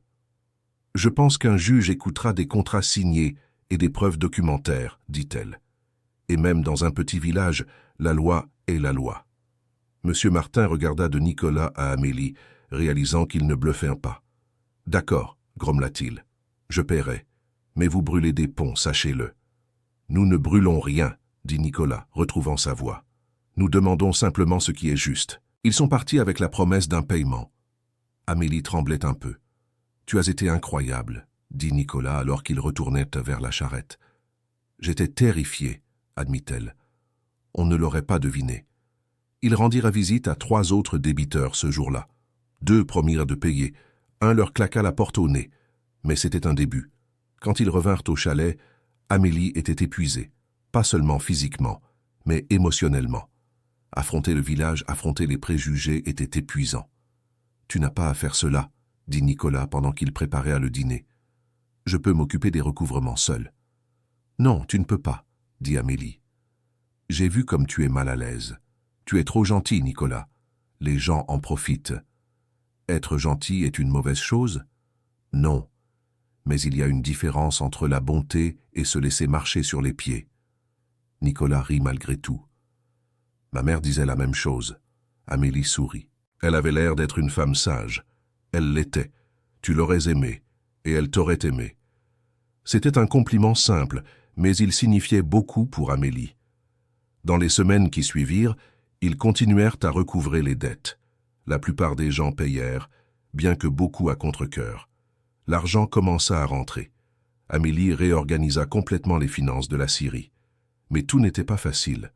Je pense qu'un juge écoutera des contrats signés et des preuves documentaires, dit-elle. Et même dans un petit village, la loi est la loi. Monsieur Martin regarda de Nicolas à Amélie, réalisant qu'il ne bluffait pas. D'accord, grommela-t-il. Je paierai. Mais vous brûlez des ponts, sachez-le. Nous ne brûlons rien, dit Nicolas, retrouvant sa voix. Nous demandons simplement ce qui est juste. Ils sont partis avec la promesse d'un paiement. Amélie tremblait un peu. Tu as été incroyable, dit Nicolas alors qu'il retournait vers la charrette. J'étais terrifié, admit-elle. On ne l'aurait pas deviné. Ils rendirent visite à 3 autres débiteurs ce jour-là. 2 promirent de payer. Un leur claqua la porte au nez. Mais c'était un début. Quand ils revinrent au chalet, Amélie était épuisée. Pas seulement physiquement, mais émotionnellement. Affronter le village, affronter les préjugés était épuisant. « Tu n'as pas à faire cela », dit Nicolas pendant qu'il préparait à le dîner. « Je peux m'occuper des recouvrements seul. »« Non, tu ne peux pas, » dit Amélie. « J'ai vu comme tu es mal à l'aise. Tu es trop gentil, Nicolas. Les gens en profitent. Être gentil est une mauvaise chose? Non. Mais il y a une différence entre la bonté et se laisser marcher sur les pieds. » Nicolas rit malgré tout. Ma mère disait la même chose. Amélie sourit. Elle avait l'air d'être une femme sage. Elle l'était. Tu l'aurais aimée, et elle t'aurait aimé. C'était un compliment simple, mais il signifiait beaucoup pour Amélie. Dans les semaines qui suivirent, ils continuèrent à recouvrer les dettes. La plupart des gens payèrent, bien que beaucoup à contre-cœur. L'argent commença à rentrer. Amélie réorganisa complètement les finances de la Syrie. Mais tout n'était pas facile.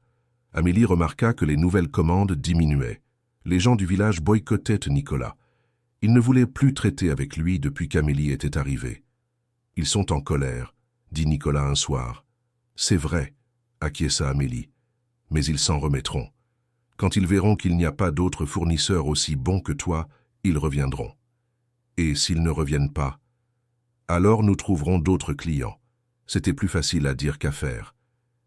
Amélie remarqua que les nouvelles commandes diminuaient. Les gens du village boycottaient Nicolas. Ils ne voulaient plus traiter avec lui depuis qu'Amélie était arrivée. « Ils sont en colère », dit Nicolas un soir. « C'est vrai », acquiesça Amélie. « Mais ils s'en remettront. Quand ils verront qu'il n'y a pas d'autres fournisseurs aussi bons que toi, ils reviendront. Et s'ils ne reviennent pas, alors nous trouverons d'autres clients. » C'était plus facile à dire qu'à faire.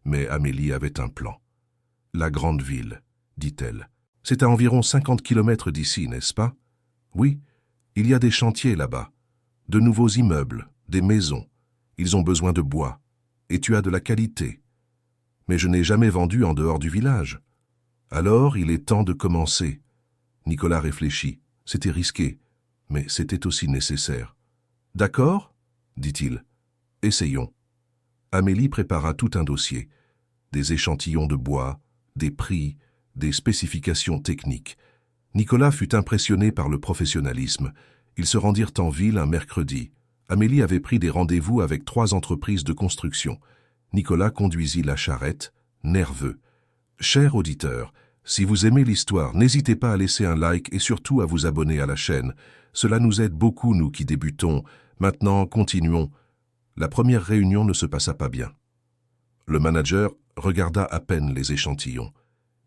Mais Amélie avait un plan. « La grande ville, » dit-elle. « C'est à environ 50 kilomètres d'ici, n'est-ce pas? Oui, il y a des chantiers là-bas. De nouveaux immeubles, des maisons. Ils ont besoin de bois. Et tu as de la qualité. Mais je n'ai jamais vendu en dehors du village. Alors, il est temps de commencer. » Nicolas réfléchit. C'était risqué, mais c'était aussi nécessaire. « D'accord ?» dit-il. « Essayons. » Amélie prépara tout un dossier. Des échantillons de bois, des prix, des spécifications techniques. Nicolas fut impressionné par le professionnalisme. Ils se rendirent en ville un mercredi. Amélie avait pris des rendez-vous avec 3 entreprises de construction. Nicolas conduisit la charrette, nerveux. Cher auditeur, si vous aimez l'histoire, n'hésitez pas à laisser un like et surtout à vous abonner à la chaîne. Cela nous aide beaucoup, nous qui débutons. Maintenant, continuons. La première réunion ne se passa pas bien. Le manager regarda à peine les échantillons.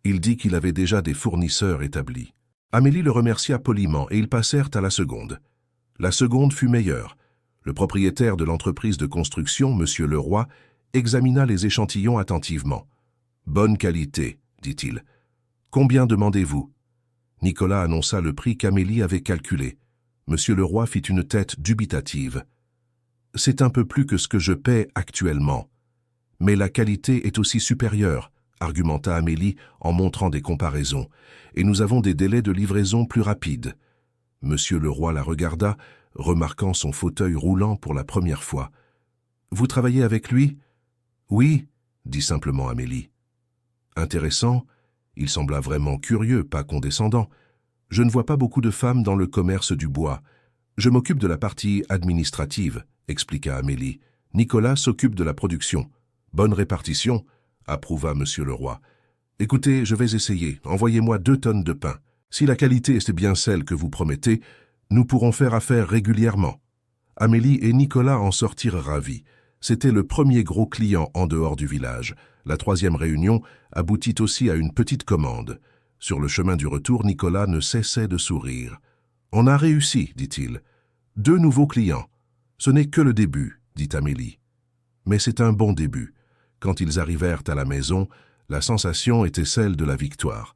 Il dit qu'il avait déjà des fournisseurs établis. Amélie le remercia poliment et ils passèrent à la seconde. La seconde fut meilleure. Le propriétaire de l'entreprise de construction, M. Leroy, examina les échantillons attentivement. « Bonne qualité, dit-il. Combien demandez-vous » Nicolas annonça le prix qu'Amélie avait calculé. Monsieur le roi fit une tête dubitative. « C'est un peu plus que ce que je paie actuellement. Mais la qualité est aussi supérieure, » argumenta Amélie en montrant des comparaisons, « et nous avons des délais de livraison plus rapides. » Monsieur le roi la regarda, remarquant son fauteuil roulant pour la première fois. « Vous travaillez avec lui ?»« Oui, » dit simplement Amélie. « Intéressant. Il sembla vraiment curieux, pas condescendant. « Je ne vois pas beaucoup de femmes dans le commerce du bois. Je m'occupe de la partie administrative, » expliqua Amélie. « Nicolas s'occupe de la production. »« Bonne répartition, » approuva Monsieur le roi. « Écoutez, je vais essayer. Envoyez-moi 2 tonnes de pain. Si la qualité est bien celle que vous promettez, nous pourrons faire affaire régulièrement. » Amélie et Nicolas en sortirent ravis. C'était le premier gros client en dehors du village. La 3e réunion aboutit aussi à une petite commande. Sur le chemin du retour, Nicolas ne cessait de sourire. « On a réussi, dit-il. 2 nouveaux clients. Ce n'est que le début, dit Amélie. Mais c'est un bon début. Quand ils arrivèrent à la maison, la sensation était celle de la victoire.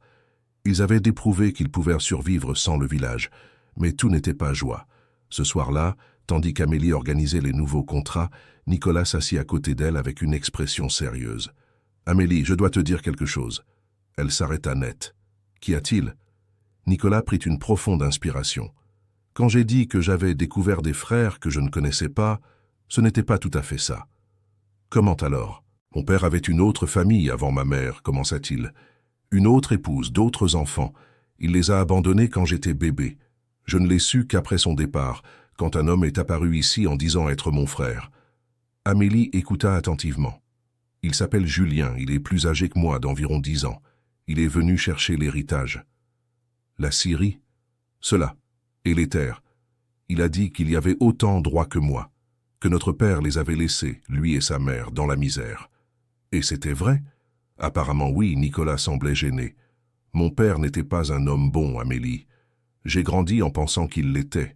Ils avaient déprouvé qu'ils pouvaient survivre sans le village, mais tout n'était pas joie. Ce soir-là, tandis qu'Amélie organisait les nouveaux contrats, Nicolas s'assit à côté d'elle avec une expression sérieuse. « Amélie, je dois te dire quelque chose. » Elle s'arrêta net. « Qu'y a-t-il » Nicolas prit une profonde inspiration. « Quand j'ai dit que j'avais découvert des frères que je ne connaissais pas, ce n'était pas tout à fait ça. »« Comment alors ?»« Mon père avait une autre famille avant ma mère, commença-t-il. Une autre épouse, d'autres enfants. Il les a abandonnés quand j'étais bébé. Je ne l'ai su qu'après son départ, quand un homme est apparu ici en disant être mon frère. » Amélie écouta attentivement. « Il s'appelle Julien, il est plus âgé que moi d'environ 10 ans. Il est venu chercher l'héritage. »« La Syrie ?»« Cela. Et les terres. Il a dit qu'il y avait autant droit que moi, que notre père les avait laissés, lui et sa mère, dans la misère. » « Et c'était vrai ?»« Apparemment oui, » Nicolas semblait gêné. « Mon père n'était pas un homme bon, Amélie. J'ai grandi en pensant qu'il l'était.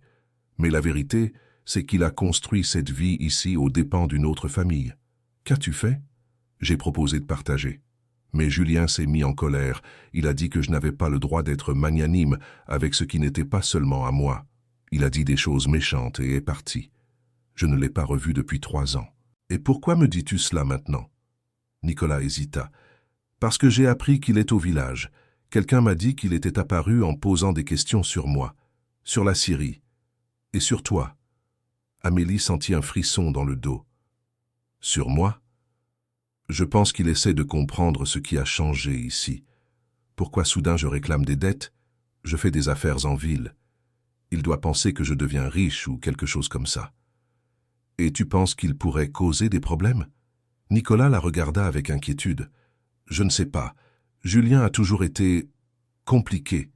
Mais la vérité, c'est qu'il a construit cette vie ici aux dépens d'une autre famille. Qu'as-tu fait ? J'ai proposé de partager. Mais Julien s'est mis en colère. Il a dit que je n'avais pas le droit d'être magnanime avec ce qui n'était pas seulement à moi. Il a dit des choses méchantes et est parti. Je ne l'ai pas revu depuis 3 ans. Et pourquoi me dis-tu cela maintenant ? Nicolas hésita. Parce que j'ai appris qu'il est au village. Quelqu'un m'a dit qu'il était apparu en posant des questions sur moi, sur la Syrie, et sur toi. Amélie sentit un frisson dans le dos. Sur moi ? Je pense qu'il essaie de comprendre ce qui a changé ici. Pourquoi soudain je réclame des dettes ? Je fais des affaires en ville. Il doit penser que je deviens riche ou quelque chose comme ça. Et tu penses qu'il pourrait causer des problèmes ? Nicolas la regarda avec inquiétude. Je ne sais pas. Julien a toujours été compliqué,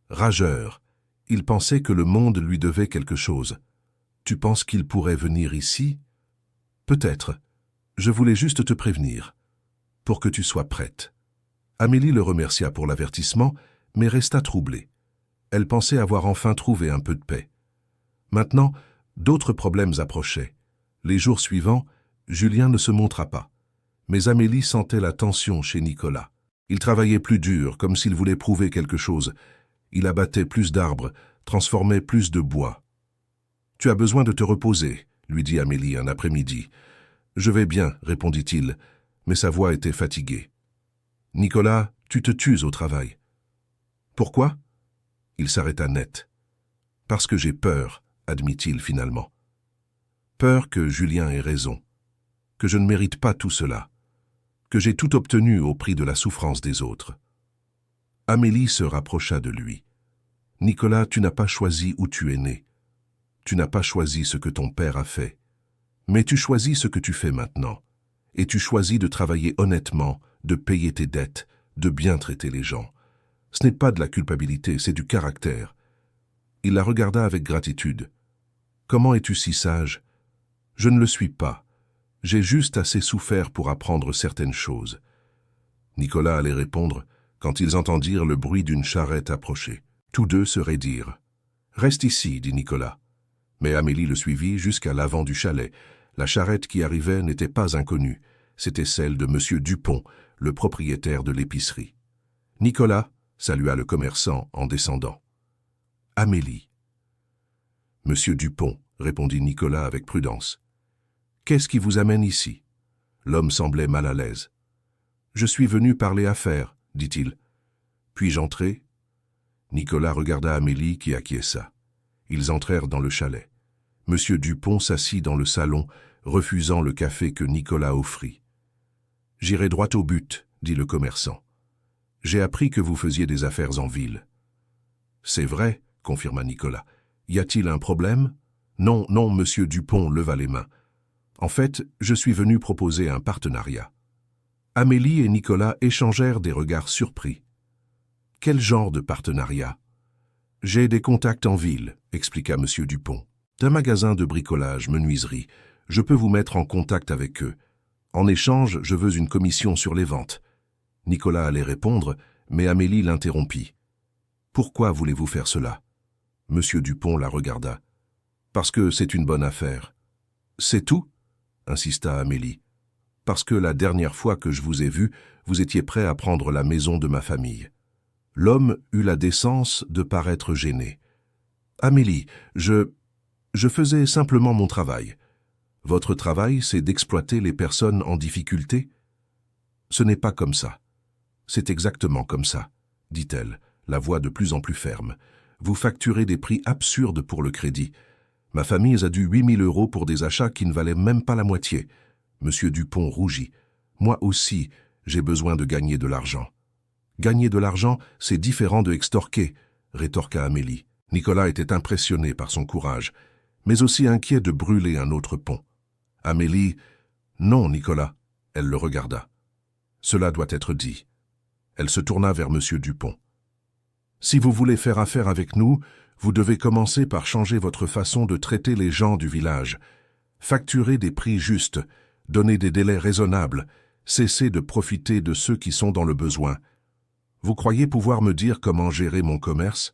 rageur. Il pensait que le monde lui devait quelque chose. Tu penses qu'il pourrait venir ici ? Peut-être. Je voulais juste te prévenir, pour que tu sois prête. Amélie le remercia pour l'avertissement, mais resta troublée. Elle pensait avoir enfin trouvé un peu de paix. Maintenant, d'autres problèmes approchaient. Les jours suivants, Julien ne se montra pas. Mais Amélie sentait la tension chez Nicolas. Il travaillait plus dur, comme s'il voulait prouver quelque chose. Il abattait plus d'arbres, transformait plus de bois. « Tu as besoin de te reposer », lui dit Amélie un après-midi. « Je vais bien », répondit-il, mais sa voix était fatiguée. « Nicolas, tu te tues au travail. »« Pourquoi ?» Il s'arrêta net. « Parce que j'ai peur », admit-il finalement. « Peur que Julien ait raison, que je ne mérite pas tout cela, que j'ai tout obtenu au prix de la souffrance des autres. » Amélie se rapprocha de lui. « Nicolas, tu n'as pas choisi où tu es né. Tu n'as pas choisi ce que ton père a fait. Mais tu choisis ce que tu fais maintenant. Et tu choisis de travailler honnêtement, de payer tes dettes, de bien traiter les gens. Ce n'est pas de la culpabilité, c'est du caractère. » Il la regarda avec gratitude. « Comment es-tu si sage ? Je ne le suis pas. J'ai juste assez souffert pour apprendre certaines choses. » Nicolas allait répondre quand ils entendirent le bruit d'une charrette approcher. Tous deux se raidirent. « Reste ici, » dit Nicolas. Mais Amélie le suivit jusqu'à l'avant du chalet. La charrette qui arrivait n'était pas inconnue. C'était celle de M. Dupont, le propriétaire de l'épicerie. « Nicolas, » salua le commerçant en descendant. Amélie. Monsieur Dupont, répondit Nicolas avec prudence. Qu'est-ce qui vous amène ici? L'homme semblait mal à l'aise. Je suis venu parler affaires, dit-il. Puis-je entrer? Nicolas regarda Amélie qui acquiesça. Ils entrèrent dans le chalet. Monsieur Dupont s'assit dans le salon, refusant le café que Nicolas offrit. « J'irai droit au but, » dit le commerçant. « J'ai appris que vous faisiez des affaires en ville. »« C'est vrai, » confirma Nicolas. « Y a-t-il un problème ?»« Non, non, monsieur Dupont leva les mains. En fait, je suis venu proposer un partenariat. » Amélie et Nicolas échangèrent des regards surpris. « Quel genre de partenariat ?»« J'ai des contacts en ville, » expliqua monsieur Dupont. « D'un magasin de bricolage, menuiserie. Je peux vous mettre en contact avec eux. En échange, je veux une commission sur les ventes. » Nicolas allait répondre, mais Amélie l'interrompit. « Pourquoi voulez-vous faire cela ?» Monsieur Dupont la regarda. « Parce que c'est une bonne affaire. »« C'est tout ?» insista Amélie. « Parce que la dernière fois que je vous ai vu, vous étiez prêt à prendre la maison de ma famille. » L'homme eut la décence de paraître gêné. « Amélie, je faisais simplement mon travail. Votre travail, c'est d'exploiter les personnes en difficulté ? » « Ce n'est pas comme ça. C'est exactement comme ça, » dit-elle, la voix de plus en plus ferme. « Vous facturez des prix absurdes pour le crédit. Ma famille a dû 8 000 € pour des achats qui ne valaient même pas la moitié. » Monsieur Dupont rougit. « Moi aussi, j'ai besoin de gagner de l'argent. »« Gagner de l'argent, c'est différent de extorquer, » rétorqua Amélie. Nicolas était impressionné par son courage, mais aussi inquiet de brûler un autre pont. Amélie, « Non, Nicolas. » Elle le regarda. « Cela doit être dit. » Elle se tourna vers monsieur Dupont. « Si vous voulez faire affaire avec nous, vous devez commencer par changer votre façon de traiter les gens du village. Facturer des prix justes, donner des délais raisonnables, cesser de profiter de ceux qui sont dans le besoin. Vous croyez pouvoir me dire comment gérer mon commerce ? »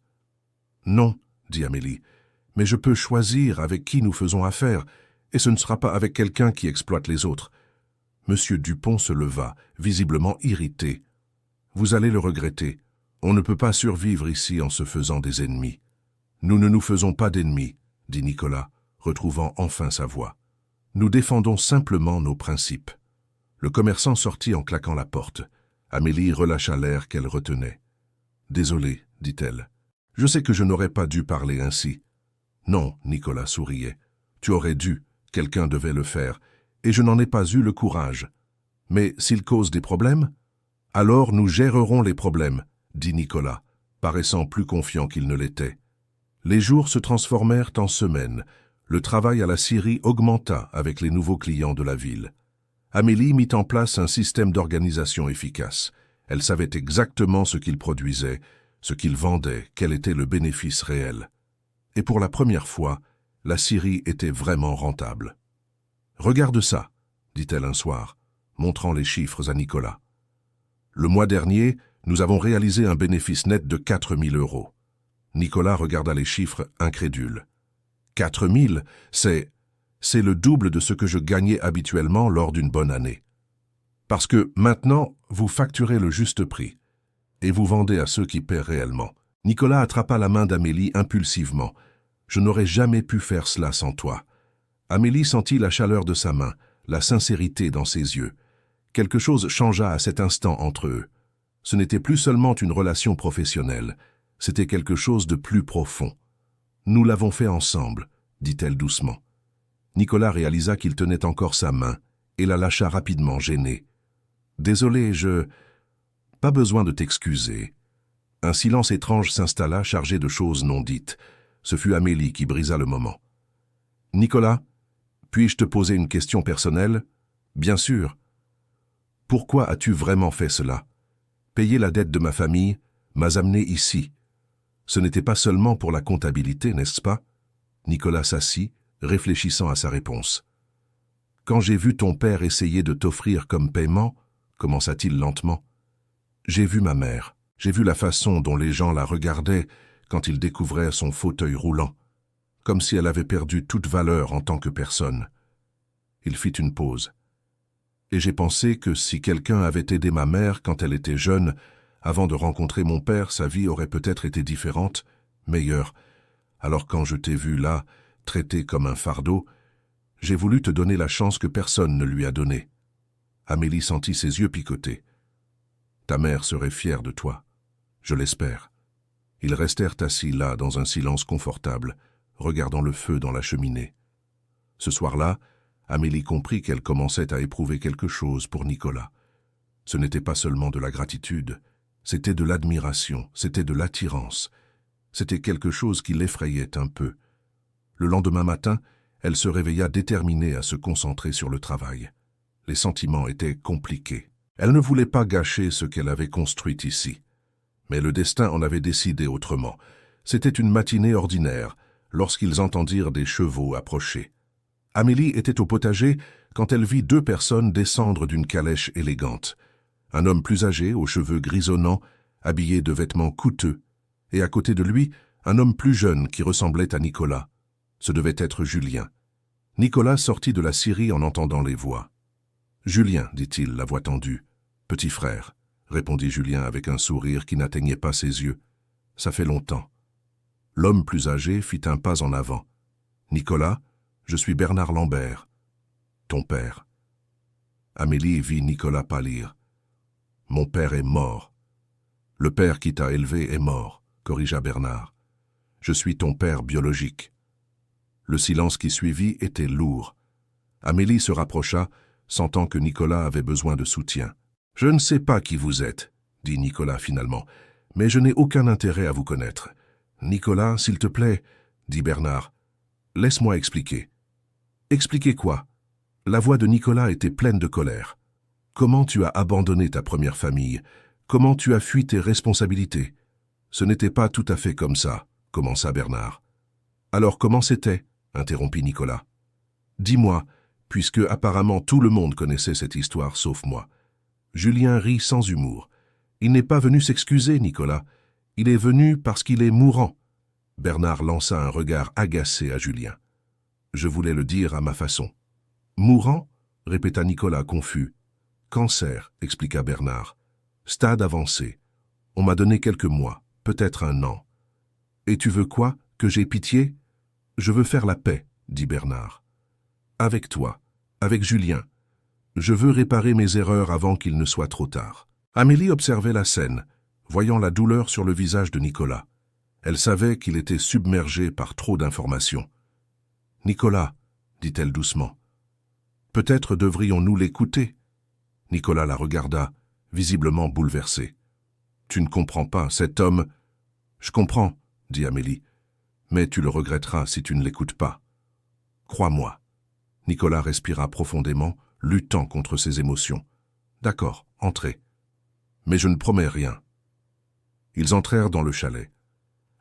« Non, » dit Amélie, « mais je peux choisir avec qui nous faisons affaire, et ce ne sera pas avec quelqu'un qui exploite les autres. » Monsieur Dupont se leva, visiblement irrité. « Vous allez le regretter. On ne peut pas survivre ici en se faisant des ennemis. »« Nous ne nous faisons pas d'ennemis, » dit Nicolas, retrouvant enfin sa voix. « Nous défendons simplement nos principes. » Le commerçant sortit en claquant la porte. Amélie relâcha l'air qu'elle retenait. « Désolée, » dit-elle. « Je sais que je n'aurais pas dû parler ainsi. »« Non, » Nicolas souriait. « Tu aurais dû, quelqu'un devait le faire, et je n'en ai pas eu le courage. Mais s'il cause des problèmes, alors nous gérerons les problèmes, » dit Nicolas, paraissant plus confiant qu'il ne l'était. Les jours se transformèrent en semaines. Le travail à la scierie augmenta avec les nouveaux clients de la ville. Amélie mit en place un système d'organisation efficace. Elle savait exactement ce qu'il produisait, ce qu'il vendait, quel était le bénéfice réel. Et pour la première fois, la scierie était vraiment rentable. « Regarde ça, » dit-elle un soir, montrant les chiffres à Nicolas. « Le mois dernier, nous avons réalisé un bénéfice net de 4 000 €. Nicolas regarda les chiffres incrédule. « 4 000, c'est le double de ce que je gagnais habituellement lors d'une bonne année. Parce que maintenant, vous facturez le juste prix et vous vendez à ceux qui paient réellement. » Nicolas attrapa la main d'Amélie impulsivement. « Je n'aurais jamais pu faire cela sans toi. » Amélie sentit la chaleur de sa main, la sincérité dans ses yeux. Quelque chose changea à cet instant entre eux. Ce n'était plus seulement une relation professionnelle, c'était quelque chose de plus profond. « Nous l'avons fait ensemble, » dit-elle doucement. Nicolas réalisa qu'il tenait encore sa main et la lâcha rapidement, gêné. « Désolé, Pas besoin de t'excuser. » Un silence étrange s'installa, chargé de choses non dites. Ce fut Amélie qui brisa le moment. « Nicolas, puis-je te poser une question personnelle ? » ?»« Bien sûr. »« Pourquoi as-tu vraiment fait cela ? Payer la dette de ma famille m'a amené ici. Ce n'était pas seulement pour la comptabilité, n'est-ce pas ?» Nicolas s'assit, réfléchissant à sa réponse. « Quand j'ai vu ton père essayer de t'offrir comme paiement, commença-t-il lentement, j'ai vu ma mère. J'ai vu la façon dont les gens la regardaient quand ils découvraient son fauteuil roulant, comme si elle avait perdu toute valeur en tant que personne. » Il fit une pause. « Et j'ai pensé que si quelqu'un avait aidé ma mère quand elle était jeune Avant de rencontrer mon père, sa vie aurait peut-être été différente, meilleure. Alors quand je t'ai vu là, traité comme un fardeau, j'ai voulu te donner la chance que personne ne lui a donnée. » Amélie sentit ses yeux picoter. « Ta mère serait fière de toi. Je l'espère. » Ils restèrent assis là, dans un silence confortable, regardant le feu dans la cheminée. Ce soir-là, Amélie comprit qu'elle commençait à éprouver quelque chose pour Nicolas. Ce n'était pas seulement de la gratitude, c'était de l'admiration, c'était de l'attirance. C'était quelque chose qui l'effrayait un peu. Le lendemain matin, elle se réveilla déterminée à se concentrer sur le travail. Les sentiments étaient compliqués. Elle ne voulait pas gâcher ce qu'elle avait construit ici. Mais le destin en avait décidé autrement. C'était une matinée ordinaire, lorsqu'ils entendirent des chevaux approcher. Amélie était au potager quand elle vit 2 personnes descendre d'une calèche élégante. Un homme plus âgé, aux cheveux grisonnants, habillé de vêtements coûteux, et à côté de lui, un homme plus jeune qui ressemblait à Nicolas. Ce devait être Julien. Nicolas sortit de la scierie en entendant les voix. « Julien, dit-il, la voix tendue. « Petit frère, » répondit Julien avec un sourire qui n'atteignait pas ses yeux. « Ça fait longtemps. » L'homme plus âgé fit un pas en avant. « Nicolas, je suis Bernard Lambert, ton père. » Amélie vit Nicolas pâlir. « Mon père est mort. »« Le père qui t'a élevé est mort, » corrigea Bernard. « Je suis ton père biologique. » Le silence qui suivit était lourd. Amélie se rapprocha, sentant que Nicolas avait besoin de soutien. « Je ne sais pas qui vous êtes, » dit Nicolas finalement, « mais je n'ai aucun intérêt à vous connaître. »« Nicolas, s'il te plaît, » dit Bernard. « Laisse-moi expliquer. »« Expliquer quoi ?» La voix de Nicolas était pleine de colère. « Comment tu as abandonné ta première famille? Comment tu as fui tes responsabilités? »« Ce n'était pas tout à fait comme ça, » commença Bernard. « Alors comment c'était ?» interrompit Nicolas. « Dis-moi, puisque apparemment tout le monde connaissait cette histoire sauf moi. » Julien rit sans humour. « Il n'est pas venu s'excuser, Nicolas. Il est venu parce qu'il est mourant. » Bernard lança un regard agacé à Julien. « Je voulais le dire à ma façon. »« Mourant » répéta Nicolas confus. « Cancer, » expliqua Bernard. « Stade avancé. On m'a donné quelques mois, peut-être 1 an. »« Et tu veux quoi? Que j'aie pitié ?»« Je veux faire la paix, » dit Bernard. « Avec toi, avec Julien. Je veux réparer mes erreurs avant qu'il ne soit trop tard. » Amélie observait la scène, voyant la douleur sur le visage de Nicolas. Elle savait qu'il était submergé par trop d'informations. « Nicolas, » dit-elle doucement, « peut-être devrions-nous l'écouter ?» Nicolas la regarda, visiblement bouleversé. « Tu ne comprends pas, cet homme... »« Je comprends, » dit Amélie, « mais tu le regretteras si tu ne l'écoutes pas. Crois-moi. » Nicolas respira profondément, luttant contre ses émotions. « D'accord, entrez. Mais je ne promets rien. » Ils entrèrent dans le chalet.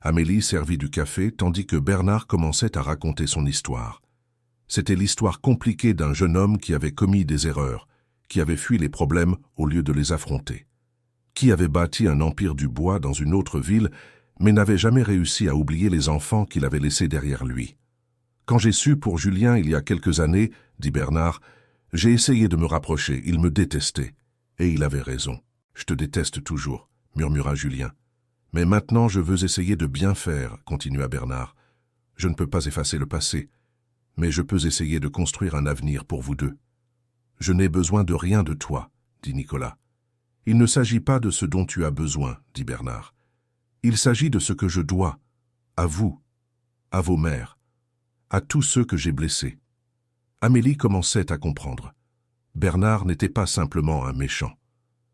Amélie servit du café tandis que Bernard commençait à raconter son histoire. C'était l'histoire compliquée d'un jeune homme qui avait commis des erreurs, qui avait fui les problèmes au lieu de les affronter, qui avait bâti un empire du bois dans une autre ville, mais n'avait jamais réussi à oublier les enfants qu'il avait laissés derrière lui. « Quand j'ai su pour Julien il y a quelques années, dit Bernard, j'ai essayé de me rapprocher, il me détestait. Et il avait raison. Je te déteste toujours, murmura Julien. Mais maintenant je veux essayer de bien faire, continua Bernard. Je ne peux pas effacer le passé, mais je peux essayer de construire un avenir pour vous deux. Je n'ai besoin de rien de toi, dit Nicolas. Il ne s'agit pas de ce dont tu as besoin, dit Bernard. Il s'agit de ce que je dois, à vous, à vos mères, à tous ceux que j'ai blessés. Amélie commençait à comprendre. Bernard n'était pas simplement un méchant.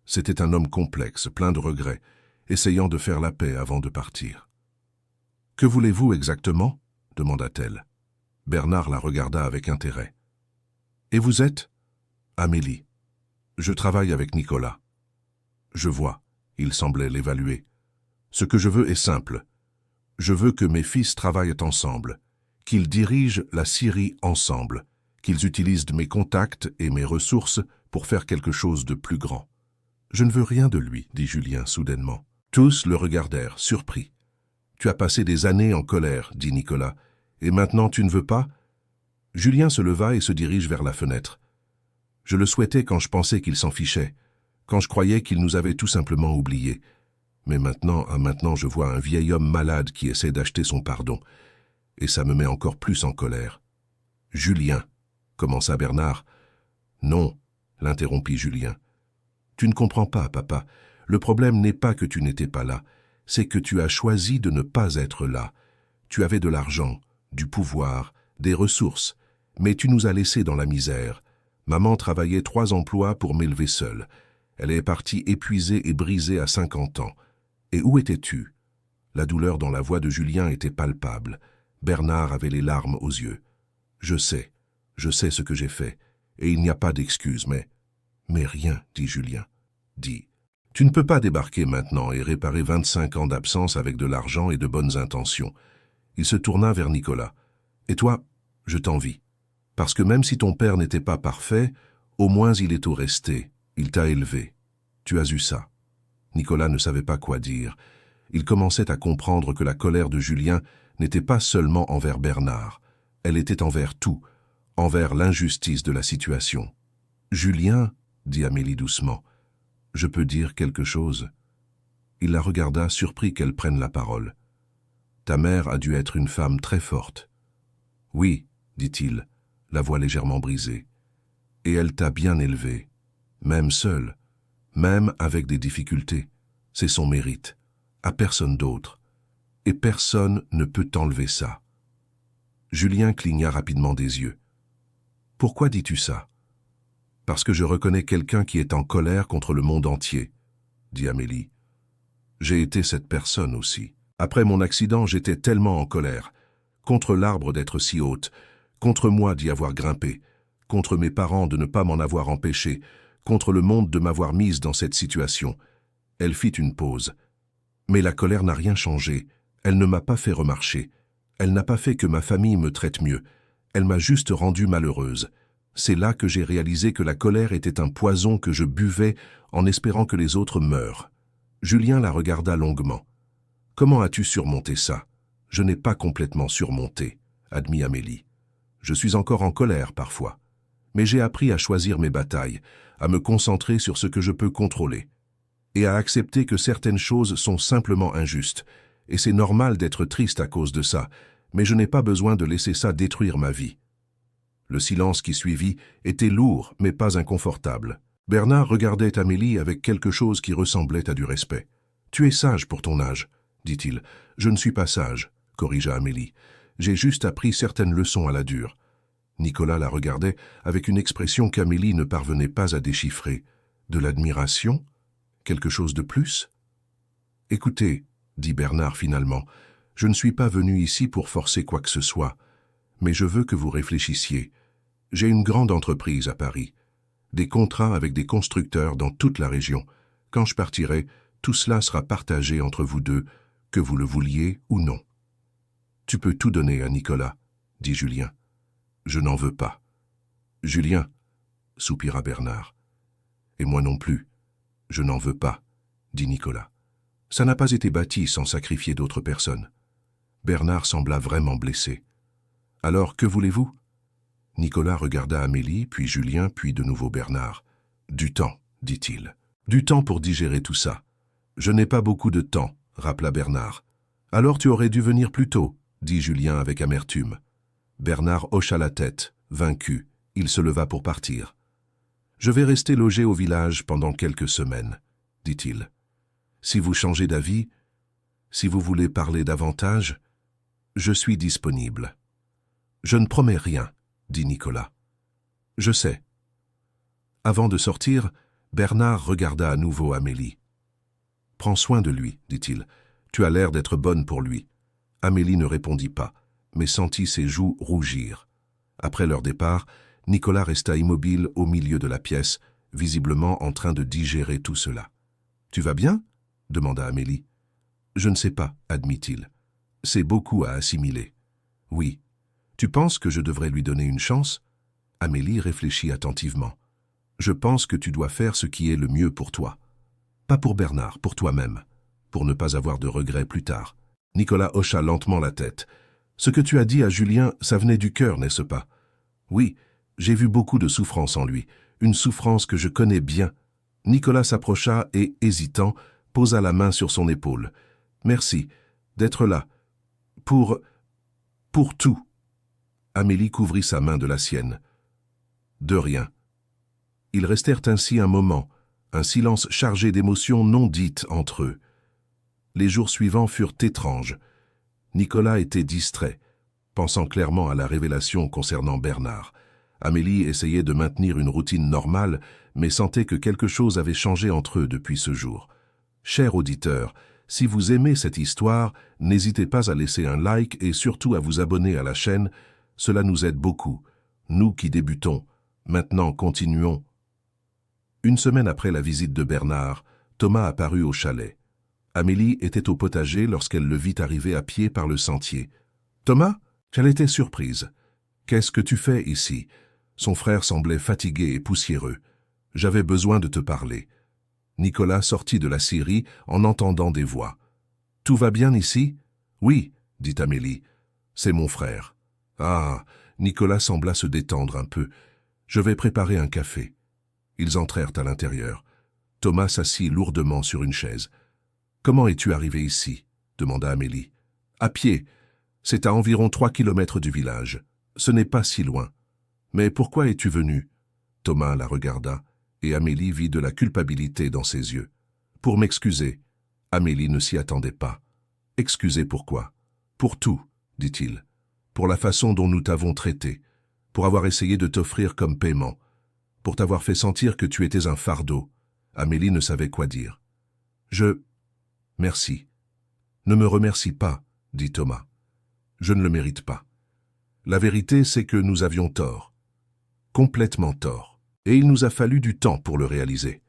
C'était un homme complexe, plein de regrets, essayant de faire la paix avant de partir. « Que voulez-vous exactement ?» demanda-t-elle. Bernard la regarda avec intérêt. « Et vous êtes ?»« Amélie. Je travaille avec Nicolas. » « Je vois. » Il semblait l'évaluer. « Ce que je veux est simple. Je veux que mes fils travaillent ensemble, qu'ils dirigent la scierie ensemble, qu'ils utilisent mes contacts et mes ressources pour faire quelque chose de plus grand. »« Je ne veux rien de lui, » dit Julien soudainement. Tous le regardèrent, surpris. « Tu as passé des années en colère, » dit Nicolas, « et maintenant tu ne veux pas ?» Julien se leva et se dirige vers la fenêtre. « Je le souhaitais quand je pensais qu'il s'en fichait, quand je croyais qu'il nous avait tout simplement oubliés. Mais maintenant je vois un vieil homme malade qui essaie d'acheter son pardon. Et ça me met encore plus en colère. « Julien !» commença Bernard. « Non !» l'interrompit Julien. « Tu ne comprends pas, papa. Le problème n'est pas que tu n'étais pas là. C'est que tu as choisi de ne pas être là. Tu avais de l'argent, du pouvoir, des ressources, mais tu nous as laissés dans la misère. Maman travaillait 3 emplois pour m'élever seule. Elle est partie épuisée et brisée à 50 ans. Et où étais-tu » La douleur dans la voix de Julien était palpable. Bernard avait les larmes aux yeux. « Je sais ce que j'ai fait, et il n'y a pas d'excuse, mais... » « Mais rien, dit Julien. Dis, tu ne peux pas débarquer maintenant et réparer 25 ans d'absence avec de l'argent et de bonnes intentions. Il se tourna vers Nicolas. « Et toi, je t'envie. Parce que même si ton père n'était pas parfait, au moins il est au resté. Il t'a élevé. Tu as eu ça. » Nicolas ne savait pas quoi dire. Il commençait à comprendre que la colère de Julien n'était pas seulement envers Bernard. Elle était envers tout, envers l'injustice de la situation. « Julien, dit Amélie doucement, je peux dire quelque chose. Il la regarda, surpris qu'elle prenne la parole. Ta mère a dû être une femme très forte. Oui, dit-il, la voix légèrement brisée. Et elle t'a bien élevé, même seule, même avec des difficultés. C'est son mérite, à personne d'autre. Et personne ne peut t'enlever ça. Julien cligna rapidement des yeux. Pourquoi dis-tu ça? Parce que je reconnais quelqu'un qui est en colère contre le monde entier, dit Amélie. J'ai été cette personne aussi. Après mon accident, j'étais tellement en colère. Contre l'arbre d'être si haute, contre moi d'y avoir grimpé, contre mes parents de ne pas m'en avoir empêché, contre le monde de m'avoir mise dans cette situation. Elle fit une pause. Mais la colère n'a rien changé. Elle ne m'a pas fait remarcher. Elle n'a pas fait que ma famille me traite mieux. Elle m'a juste rendue malheureuse. C'est là que j'ai réalisé que la colère était un poison que je buvais en espérant que les autres meurent. Julien la regarda longuement. « Comment as-tu surmonté ça ?»« Je n'ai pas complètement surmonté, » admit Amélie. « Je suis encore en colère parfois. Mais j'ai appris à choisir mes batailles, à me concentrer sur ce que je peux contrôler, et à accepter que certaines choses sont simplement injustes. Et c'est normal d'être triste à cause de ça, mais je n'ai pas besoin de laisser ça détruire ma vie. » Le silence qui suivit était lourd, mais pas inconfortable. Bernard regardait Amélie avec quelque chose qui ressemblait à du respect. « Tu es sage pour ton âge, » dit-il. « Je ne suis pas sage, » corrigea Amélie. « J'ai juste appris certaines leçons à la dure. » Nicolas la regardait avec une expression qu'Amélie ne parvenait pas à déchiffrer. De l'admiration? Quelque chose de plus? « Écoutez, » dit Bernard finalement, « je ne suis pas venu ici pour forcer quoi que ce soit, mais je veux que vous réfléchissiez. J'ai une grande entreprise à Paris, des contrats avec des constructeurs dans toute la région. Quand je partirai, tout cela sera partagé entre vous deux, que vous le vouliez ou non. »« Tu peux tout donner à Nicolas, » dit Julien. « Je n'en veux pas. »« Julien, » soupira Bernard. « Et moi non plus. Je n'en veux pas, » dit Nicolas. « Ça n'a pas été bâti sans sacrifier d'autres personnes. » Bernard sembla vraiment blessé. « Alors, que voulez-vous » Nicolas regarda Amélie, puis Julien, puis de nouveau Bernard. « Du temps, dit-il. Du temps pour digérer tout ça. »« Je n'ai pas beaucoup de temps, » rappela Bernard. « Alors tu aurais dû venir plus tôt, » dit Julien avec amertume. Bernard hocha la tête, vaincu. Il se leva pour partir. « Je vais rester logé au village pendant quelques semaines, » dit-il. « Si vous changez d'avis, si vous voulez parler davantage, je suis disponible. »« Je ne promets rien, » dit Nicolas. « Je sais. » Avant de sortir, Bernard regarda à nouveau Amélie. « Prends soin de lui, dit-il. Tu as l'air d'être bonne pour lui. » Amélie ne répondit pas, mais sentit ses joues rougir. Après leur départ, Nicolas resta immobile au milieu de la pièce, visiblement en train de digérer tout cela. « Tu vas bien ?» demanda Amélie. « Je ne sais pas, » admit-il. « C'est beaucoup à assimiler. »« Oui. Tu penses que je devrais lui donner une chance ?» Amélie réfléchit attentivement. « Je pense que tu dois faire ce qui est le mieux pour toi. Pas pour Bernard, pour toi-même, pour ne pas avoir de regrets plus tard. » Nicolas hocha lentement la tête. « Ce que tu as dit à Julien, ça venait du cœur, n'est-ce pas ? Oui, j'ai vu beaucoup de souffrance en lui, une souffrance que je connais bien. » Nicolas s'approcha et, hésitant, posa la main sur son épaule. « Merci d'être là. Pour tout. » Amélie couvrit sa main de la sienne. « De rien. » Ils restèrent ainsi un moment, un silence chargé d'émotions non dites entre eux. Les jours suivants furent étranges. Nicolas était distrait, pensant clairement à la révélation concernant Bernard. Amélie essayait de maintenir une routine normale, mais sentait que quelque chose avait changé entre eux depuis ce jour. Cher auditeur, si vous aimez cette histoire, n'hésitez pas à laisser un like et surtout à vous abonner à la chaîne. Cela nous aide beaucoup. Nous qui débutons, maintenant continuons. Une semaine après la visite de Bernard, Thomas apparut au chalet. Amélie était au potager lorsqu'elle le vit arriver à pied par le sentier. « Thomas ?» Elle était surprise. « Qu'est-ce que tu fais ici ?» Son frère semblait fatigué et poussiéreux. « J'avais besoin de te parler. » Nicolas sortit de la scierie en entendant des voix. « Tout va bien ici ?»« Oui, » dit Amélie. « C'est mon frère. »« Ah !» Nicolas sembla se détendre un peu. « Je vais préparer un café. » Ils entrèrent à l'intérieur. Thomas s'assit lourdement sur une chaise. « Comment es-tu arrivé ici ?» demanda Amélie. « À pied. C'est à environ 3 kilomètres du village. Ce n'est pas si loin. Mais pourquoi es-tu venu ?» Thomas la regarda, et Amélie vit de la culpabilité dans ses yeux. « Pour m'excuser. » Amélie ne s'y attendait pas. « Excuser pourquoi ?»« Pour tout, » dit-il. « Pour la façon dont nous t'avons traité, pour avoir essayé de t'offrir comme paiement, pour t'avoir fait sentir que tu étais un fardeau. » Amélie ne savait quoi dire. « Merci. »« Ne me remercie pas, » dit Thomas. « Je ne le mérite pas. La vérité, c'est que nous avions tort. Complètement tort. Et il nous a fallu du temps pour le réaliser. »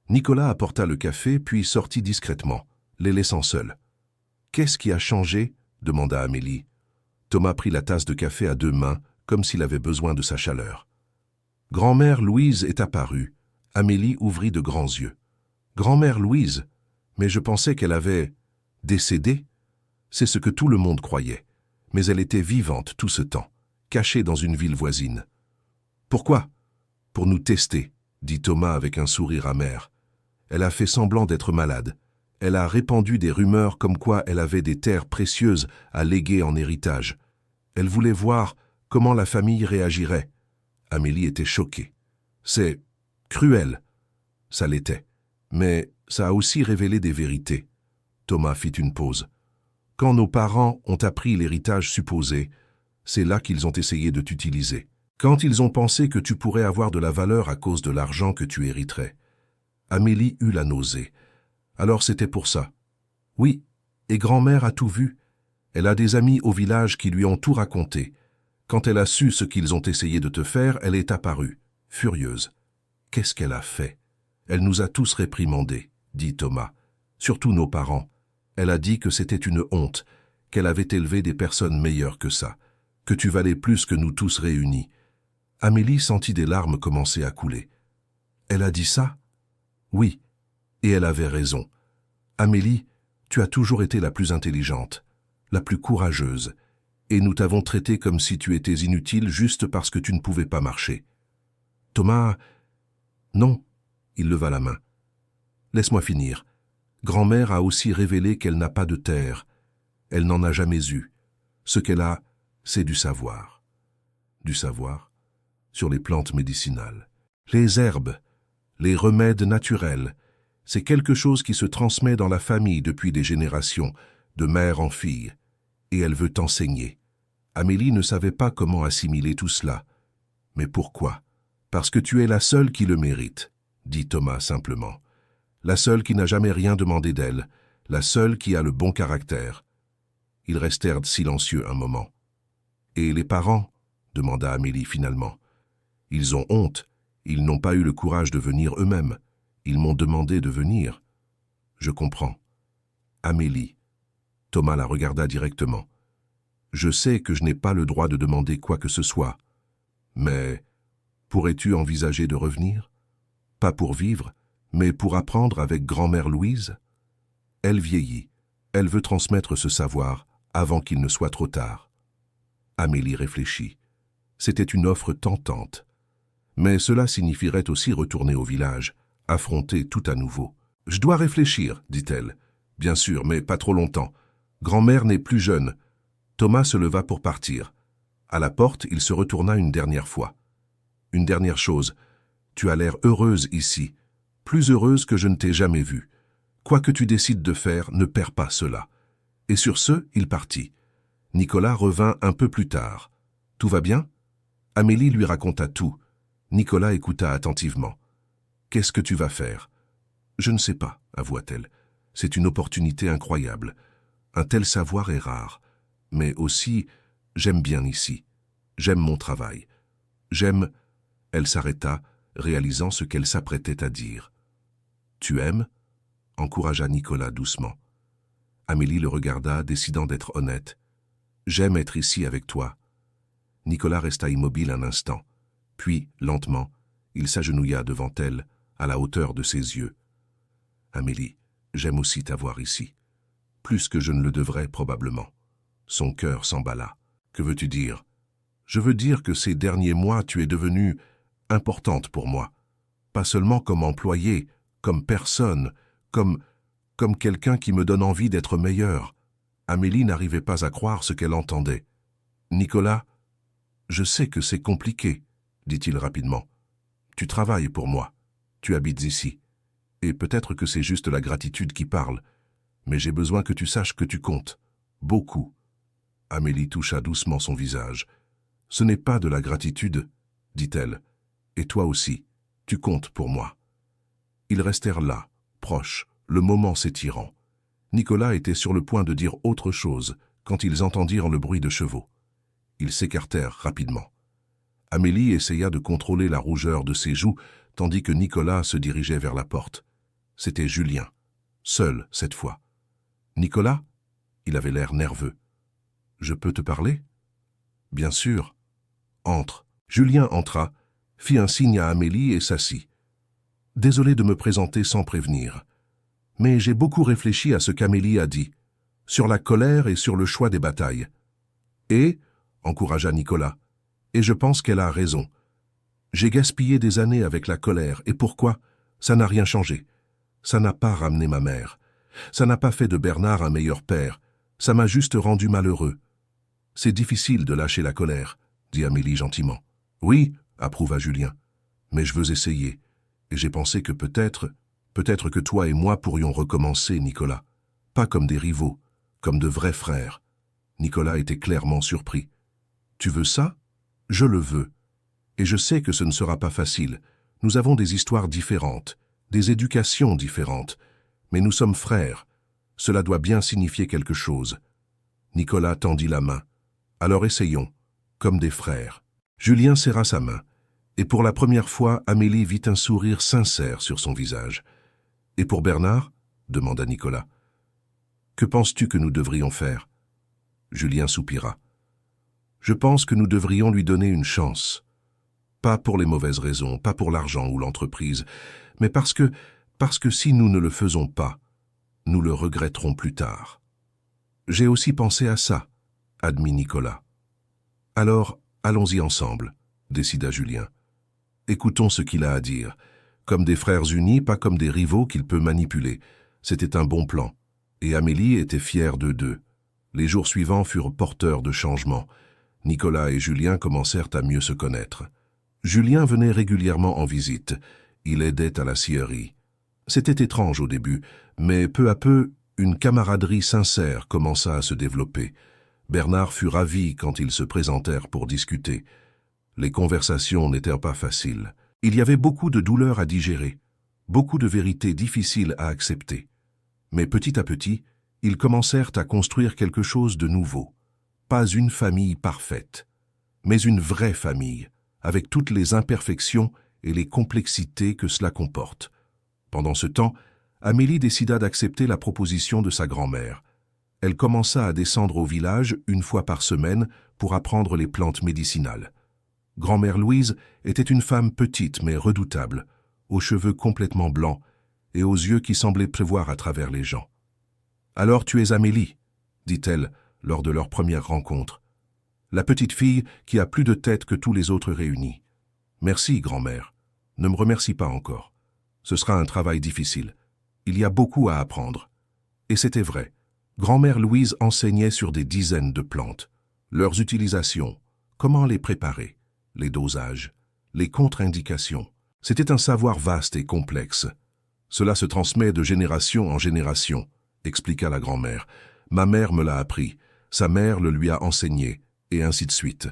Nicolas apporta le café, puis sortit discrètement, les laissant seuls. « Qu'est-ce qui a changé ?» demanda Amélie. Thomas prit la tasse de café à 2 mains, comme s'il avait besoin de sa chaleur. « Grand-mère Louise est apparue. » Amélie ouvrit de grands yeux. « Grand-mère Louise, mais je pensais qu'elle avait décédé. » C'est ce que tout le monde croyait. Mais elle était vivante tout ce temps, cachée dans une ville voisine. « Pourquoi ?»« Pour nous tester, » dit Thomas avec un sourire amer. Elle a fait semblant d'être malade. Elle a répandu des rumeurs comme quoi elle avait des terres précieuses à léguer en héritage. Elle voulait voir comment la famille réagirait. Amélie était choquée. « C'est cruel. » Ça l'était. Mais ça a aussi révélé des vérités. Thomas fit une pause. Quand nos parents ont appris l'héritage supposé, c'est là qu'ils ont essayé de t'utiliser. Quand ils ont pensé que tu pourrais avoir de la valeur à cause de l'argent que tu hériterais. Amélie eut la nausée. Alors c'était pour ça. Oui, et grand-mère a tout vu. Elle a des amis au village qui lui ont tout raconté. Quand elle a su ce qu'ils ont essayé de te faire, elle est apparue, furieuse. Qu'est-ce qu'elle a fait? Elle nous a tous réprimandés, dit Thomas. Surtout nos parents. Elle a dit que c'était une honte, qu'elle avait élevé des personnes meilleures que ça, que tu valais plus que nous tous réunis. Amélie sentit des larmes commencer à couler. Elle a dit ça? Oui, et elle avait raison. Amélie, tu as toujours été la plus intelligente, la plus courageuse, et nous t'avons traité comme si tu étais inutile juste parce que tu ne pouvais pas marcher. Thomas... Non, il leva la main. Laisse-moi finir. Grand-mère a aussi révélé qu'elle n'a pas de terre. Elle n'en a jamais eu. Ce qu'elle a, c'est du savoir. Du savoir sur les plantes médicinales. Les herbes, les remèdes naturels, c'est quelque chose qui se transmet dans la famille depuis des générations, de mère en fille, et elle veut t'enseigner. Amélie ne savait pas comment assimiler tout cela. Mais pourquoi? Parce que tu es la seule qui le mérite, dit Thomas simplement. La seule qui n'a jamais rien demandé d'elle, la seule qui a le bon caractère. Ils restèrent silencieux un moment. « Et les parents ?» demanda Amélie finalement. « Ils ont honte, ils n'ont pas eu le courage de venir eux-mêmes. Ils m'ont demandé de venir. »« Je comprends. » « Amélie. » Thomas la regarda directement. « Je sais que je n'ai pas le droit de demander quoi que ce soit. Mais pourrais-tu envisager de revenir? Pas pour vivre, mais pour apprendre avec grand-mère Louise? Elle vieillit. Elle veut transmettre ce savoir avant qu'il ne soit trop tard. » Amélie réfléchit. C'était une offre tentante. Mais cela signifierait aussi retourner au village, affronter tout à nouveau. Je dois réfléchir, dit-elle. Bien sûr, mais pas trop longtemps. Grand-mère n'est plus jeune. Thomas se leva pour partir. À la porte, il se retourna une dernière fois. Une dernière chose. Tu as l'air heureuse ici. Plus heureuse que je ne t'ai jamais vue. Quoi que tu décides de faire, ne perds pas cela. Et sur ce, il partit. Nicolas revint un peu plus tard. Tout va bien? Amélie lui raconta tout. Nicolas écouta attentivement. Qu'est-ce que tu vas faire? Je ne sais pas, avoua-t-elle. C'est une opportunité incroyable. Un tel savoir est rare. Mais aussi, j'aime bien ici. J'aime mon travail. J'aime... Elle s'arrêta, réalisant ce qu'elle s'apprêtait à dire. Tu aimes? Encouragea Nicolas doucement. Amélie le regarda, décidant d'être honnête. J'aime être ici avec toi. Nicolas resta immobile un instant. Puis, lentement, il s'agenouilla devant elle, à la hauteur de ses yeux. Amélie, j'aime aussi t'avoir ici. Plus que je ne le devrais probablement. Son cœur s'emballa. Que veux-tu dire? Je veux dire que ces derniers mois, tu es devenue importante pour moi. Pas seulement comme employée, comme personne, comme quelqu'un qui me donne envie d'être meilleure. Amélie n'arrivait pas à croire ce qu'elle entendait. Nicolas, je sais que c'est compliqué, dit-il rapidement. Tu travailles pour moi. Tu habites ici. Et peut-être que c'est juste la gratitude qui parle. Mais j'ai besoin que tu saches que tu comptes. Beaucoup. Amélie toucha doucement son visage. Ce n'est pas de la gratitude, dit-elle. Et toi aussi, tu comptes pour moi. Ils restèrent là, proches, le moment s'étirant. Nicolas était sur le point de dire autre chose quand ils entendirent le bruit de chevaux. Ils s'écartèrent rapidement. Amélie essaya de contrôler la rougeur de ses joues tandis que Nicolas se dirigeait vers la porte. C'était Julien, seul cette fois. « Nicolas ?» Il avait l'air nerveux. « Je peux te parler ?»« Bien sûr. »« Entre. » Julien entra, fit un signe à Amélie et s'assit. « Désolé de me présenter sans prévenir. Mais j'ai beaucoup réfléchi à ce qu'Amélie a dit, sur la colère et sur le choix des batailles. Et, encouragea Nicolas, et je pense qu'elle a raison. J'ai gaspillé des années avec la colère, et pourquoi? Ça n'a rien changé. Ça n'a pas ramené ma mère. Ça n'a pas fait de Bernard un meilleur père. Ça m'a juste rendu malheureux. C'est difficile de lâcher la colère, dit Amélie gentiment. Oui, approuva Julien, mais je veux essayer. Et j'ai pensé que peut-être que toi et moi pourrions recommencer, Nicolas. Pas comme des rivaux, comme de vrais frères. Nicolas était clairement surpris. Tu veux ça? Je le veux. Et je sais que ce ne sera pas facile. Nous avons des histoires différentes, des éducations différentes. Mais nous sommes frères. Cela doit bien signifier quelque chose. Nicolas tendit la main. Alors essayons, comme des frères. Julien serra sa main. Et pour la première fois, Amélie vit un sourire sincère sur son visage. « Et pour Bernard ?» demanda Nicolas. « Que penses-tu que nous devrions faire ?» Julien soupira. « Je pense que nous devrions lui donner une chance. Pas pour les mauvaises raisons, pas pour l'argent ou l'entreprise, mais parce que si nous ne le faisons pas, nous le regretterons plus tard. »« J'ai aussi pensé à ça, » admit Nicolas. « Alors, allons-y ensemble, » décida Julien. « Écoutons ce qu'il a à dire. Comme des frères unis, pas comme des rivaux qu'il peut manipuler. C'était un bon plan. Et Amélie était fière d'eux deux. Les jours suivants furent porteurs de changements. Nicolas et Julien commencèrent à mieux se connaître. Julien venait régulièrement en visite. Il aidait à la scierie. C'était étrange au début, mais peu à peu, une camaraderie sincère commença à se développer. Bernard fut ravi quand ils se présentèrent pour discuter. Les conversations n'étaient pas faciles. Il y avait beaucoup de douleurs à digérer, beaucoup de vérités difficiles à accepter. Mais petit à petit, ils commencèrent à construire quelque chose de nouveau. Pas une famille parfaite, mais une vraie famille, avec toutes les imperfections et les complexités que cela comporte. Pendant ce temps, Amélie décida d'accepter la proposition de sa grand-mère. Elle commença à descendre au village une fois par semaine pour apprendre les plantes médicinales. Grand-mère Louise était une femme petite mais redoutable, aux cheveux complètement blancs et aux yeux qui semblaient prévoir à travers les gens. « Alors tu es Amélie » dit-elle lors de leur première rencontre. « La petite fille qui a plus de tête que tous les autres réunis. Merci, grand-mère. Ne me remercie pas encore. Ce sera un travail difficile. Il y a beaucoup à apprendre. Et c'était vrai. Grand-mère Louise enseignait sur des dizaines de plantes. Leurs utilisations, comment les préparer, les dosages, les contre-indications. C'était un savoir vaste et complexe. Cela se transmet de génération en génération, expliqua la grand-mère. Ma mère me l'a appris, sa mère le lui a enseigné, et ainsi de suite.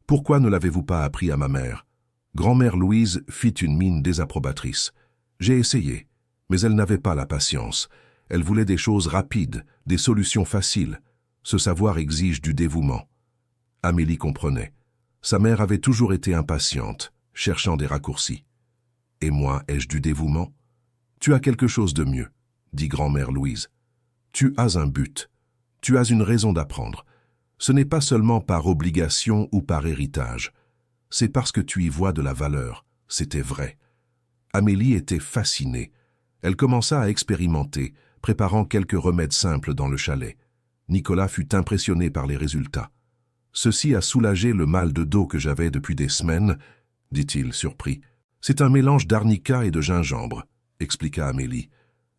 Pourquoi ne l'avez-vous pas appris à ma mère? Grand-mère Louise fit une mine désapprobatrice. J'ai essayé, mais elle n'avait pas la patience. Elle voulait des choses rapides, des solutions faciles. Ce savoir exige du dévouement. Amélie comprenait. Sa mère avait toujours été impatiente, cherchant des raccourcis. Et moi, ai-je du dévouement? Tu as quelque chose de mieux, dit grand-mère Louise. Tu as un but. Tu as une raison d'apprendre. Ce n'est pas seulement par obligation ou par héritage. C'est parce que tu y vois de la valeur. C'était vrai. Amélie était fascinée. Elle commença à expérimenter, préparant quelques remèdes simples dans le chalet. Nicolas fut impressionné par les résultats. Ceci a soulagé le mal de dos que j'avais depuis des semaines, dit-il, surpris. C'est un mélange d'arnica et de gingembre, expliqua Amélie.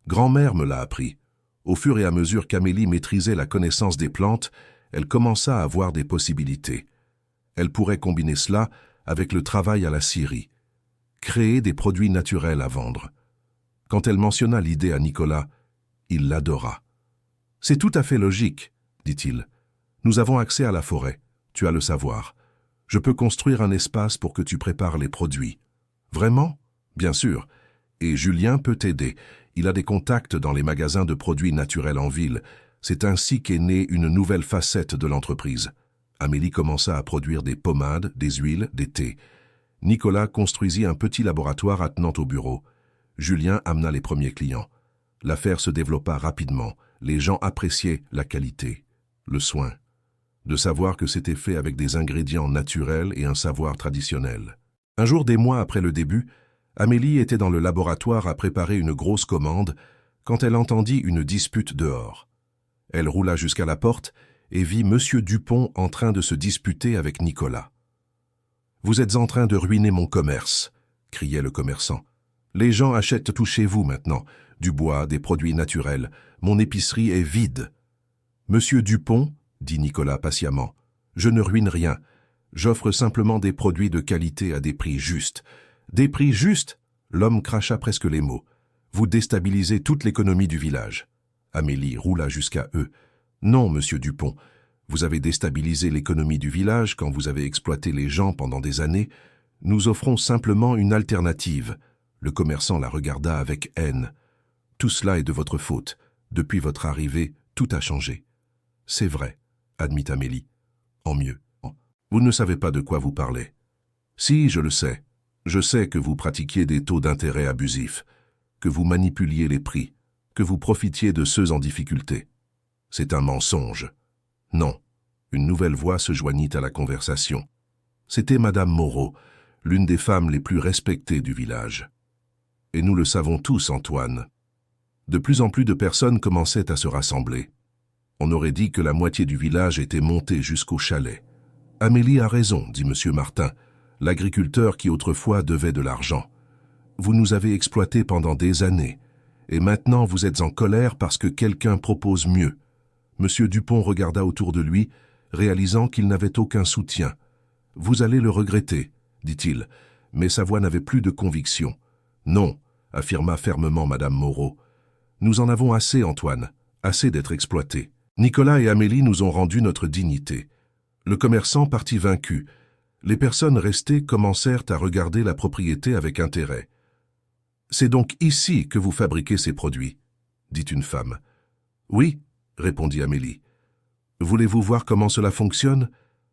Grand-mère me l'a appris. Au fur et à mesure qu'Amélie maîtrisait la connaissance des plantes, elle commença à voir des possibilités. Elle pourrait combiner cela avec le travail à la scierie, créer des produits naturels à vendre. Quand elle mentionna l'idée à Nicolas, il l'adora. « C'est tout à fait logique, dit-il. Nous avons accès à la forêt, tu as le savoir. Je peux construire un espace pour que tu prépares les produits. Vraiment? Bien sûr. Et Julien peut t'aider. Il a des contacts dans les magasins de produits naturels en ville. C'est ainsi qu'est née une nouvelle facette de l'entreprise. Amélie commença à produire des pommades, des huiles, des thés. Nicolas construisit un petit laboratoire attenant au bureau. Julien amena les premiers clients. L'affaire se développa rapidement. Les gens appréciaient la qualité, le soin, de savoir que c'était fait avec des ingrédients naturels et un savoir traditionnel. Un jour, des mois après le début, Amélie était dans le laboratoire à préparer une grosse commande quand elle entendit une dispute dehors. Elle roula jusqu'à la porte et vit Monsieur Dupont en train de se disputer avec Nicolas. « Vous êtes en train de ruiner mon commerce !» criait le commerçant. « Les gens achètent tout chez vous maintenant, du bois, des produits naturels. Mon épicerie est vide. »« Monsieur Dupont, » dit Nicolas patiemment, « je ne ruine rien. J'offre simplement des produits de qualité à des prix justes. »« Des prix justes ?» L'homme cracha presque les mots. « Vous déstabilisez toute l'économie du village. » Amélie roula jusqu'à eux. « Non, monsieur Dupont, vous avez déstabilisé l'économie du village quand vous avez exploité les gens pendant des années. Nous offrons simplement une alternative. » Le commerçant la regarda avec haine. « Tout cela est de votre faute. Depuis votre arrivée, tout a changé. »« C'est vrai, » admit Amélie. « En mieux. Vous ne savez pas de quoi vous parlez. »« Si, je le sais. Je sais que vous pratiquiez des taux d'intérêt abusifs, que vous manipuliez les prix, que vous profitiez de ceux en difficulté. C'est un mensonge. » Non. Une nouvelle voix se joignit à la conversation. C'était Madame Moreau, l'une des femmes les plus respectées du village. Et nous le savons tous, Antoine. De plus en plus de personnes commençaient à se rassembler. On aurait dit que la moitié du village était montée jusqu'au chalet. « Amélie a raison, dit M. Martin, l'agriculteur qui autrefois devait de l'argent. Vous nous avez exploités pendant des années, et maintenant vous êtes en colère parce que quelqu'un propose mieux. » M. Dupont regarda autour de lui, réalisant qu'il n'avait aucun soutien. « Vous allez le regretter, dit-il, mais sa voix n'avait plus de conviction. « Non, affirma fermement Madame Moreau. Nous en avons assez, Antoine, assez d'être exploités. Nicolas et Amélie nous ont rendu notre dignité. » Le commerçant partit vaincu. Les personnes restées commencèrent à regarder la propriété avec intérêt. « C'est donc ici que vous fabriquez ces produits ?» dit une femme. « Oui, » répondit Amélie. « Voulez-vous voir comment cela fonctionne ?»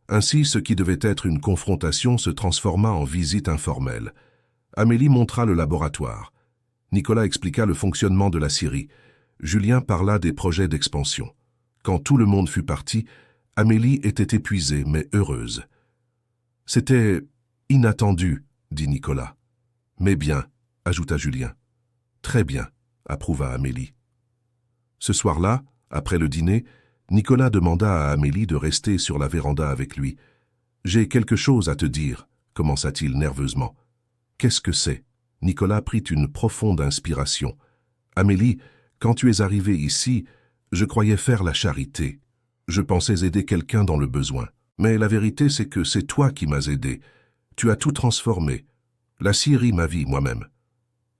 Ainsi, ce qui devait être une confrontation se transforma en visite informelle. Amélie montra le laboratoire. Nicolas expliqua le fonctionnement de la scierie. Julien parla des projets d'expansion. Quand tout le monde fut parti, Amélie était épuisée mais heureuse. « C'était inattendu, » dit Nicolas. « Mais bien, » ajouta Julien. « Très bien, » approuva Amélie. Ce soir-là, après le dîner, Nicolas demanda à Amélie de rester sur la véranda avec lui. « J'ai quelque chose à te dire, » commença-t-il nerveusement. « Qu'est-ce que c'est ?» Nicolas prit une profonde inspiration. Amélie, quand tu es arrivée ici, je croyais faire la charité. Je pensais aider quelqu'un dans le besoin. Mais la vérité, c'est que c'est toi qui m'as aidé. Tu as tout transformé. La Syrie, ma vie, moi-même.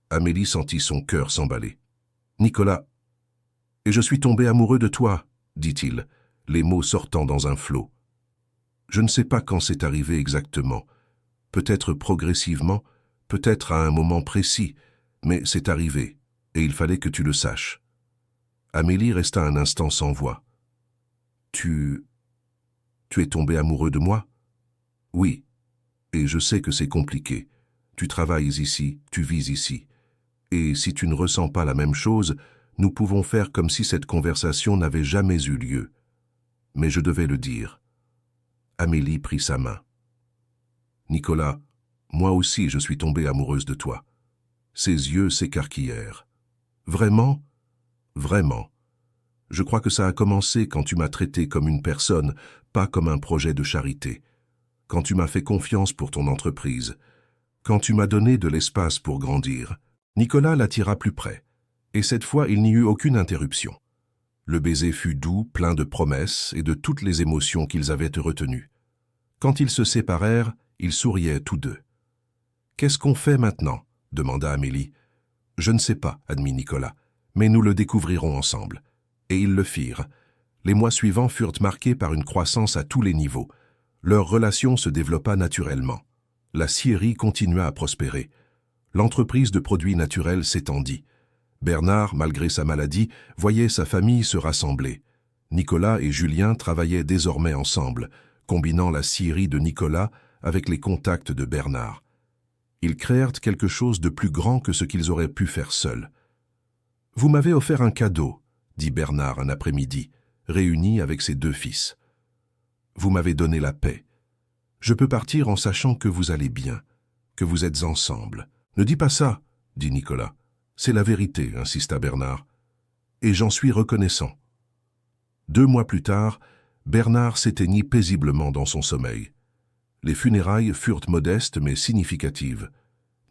Amélie sentit son cœur s'emballer. Nicolas, et je suis tombé amoureux de toi, dit-il, les mots sortant dans un flot. Je ne sais pas quand c'est arrivé exactement. Peut-être progressivement, peut-être à un moment précis, mais c'est arrivé, et il fallait que tu le saches. Amélie resta un instant sans voix. Tu es tombé amoureux de moi? Oui, et je sais que c'est compliqué. Tu travailles ici, tu vis ici. Et si tu ne ressens pas la même chose, nous pouvons faire comme si cette conversation n'avait jamais eu lieu. Mais je devais le dire. Amélie prit sa main. Nicolas, moi aussi je suis tombée amoureuse de toi. Ses yeux s'écarquillèrent. Vraiment? Vraiment. Je crois que ça a commencé quand tu m'as traité comme une personne, pas comme un projet de charité. Quand tu m'as fait confiance pour ton entreprise. Quand tu m'as donné de l'espace pour grandir. Nicolas l'attira plus près. Et cette fois, il n'y eut aucune interruption. Le baiser fut doux, plein de promesses et de toutes les émotions qu'ils avaient retenues. Quand ils se séparèrent, ils souriaient tous deux. « Qu'est-ce qu'on fait maintenant » demanda Amélie. « Je ne sais pas, admit Nicolas, mais nous le découvrirons ensemble. » Et ils le firent. Les mois suivants furent marqués par une croissance à tous les niveaux. Leur relation se développa naturellement. La scierie continua à prospérer. L'entreprise de produits naturels s'étendit. Bernard, malgré sa maladie, voyait sa famille se rassembler. Nicolas et Julien travaillaient désormais ensemble, combinant la scierie de Nicolas avec les contacts de Bernard. Ils créèrent quelque chose de plus grand que ce qu'ils auraient pu faire seuls. « Vous m'avez offert un cadeau », dit Bernard un après-midi, réuni avec ses deux fils. « Vous m'avez donné la paix. Je peux partir en sachant que vous allez bien, que vous êtes ensemble. »« Ne dis pas ça, » dit Nicolas. « C'est la vérité, » insista Bernard. « Et j'en suis reconnaissant. » 2 mois plus tard, Bernard s'éteignit paisiblement dans son sommeil. Les funérailles furent modestes mais significatives.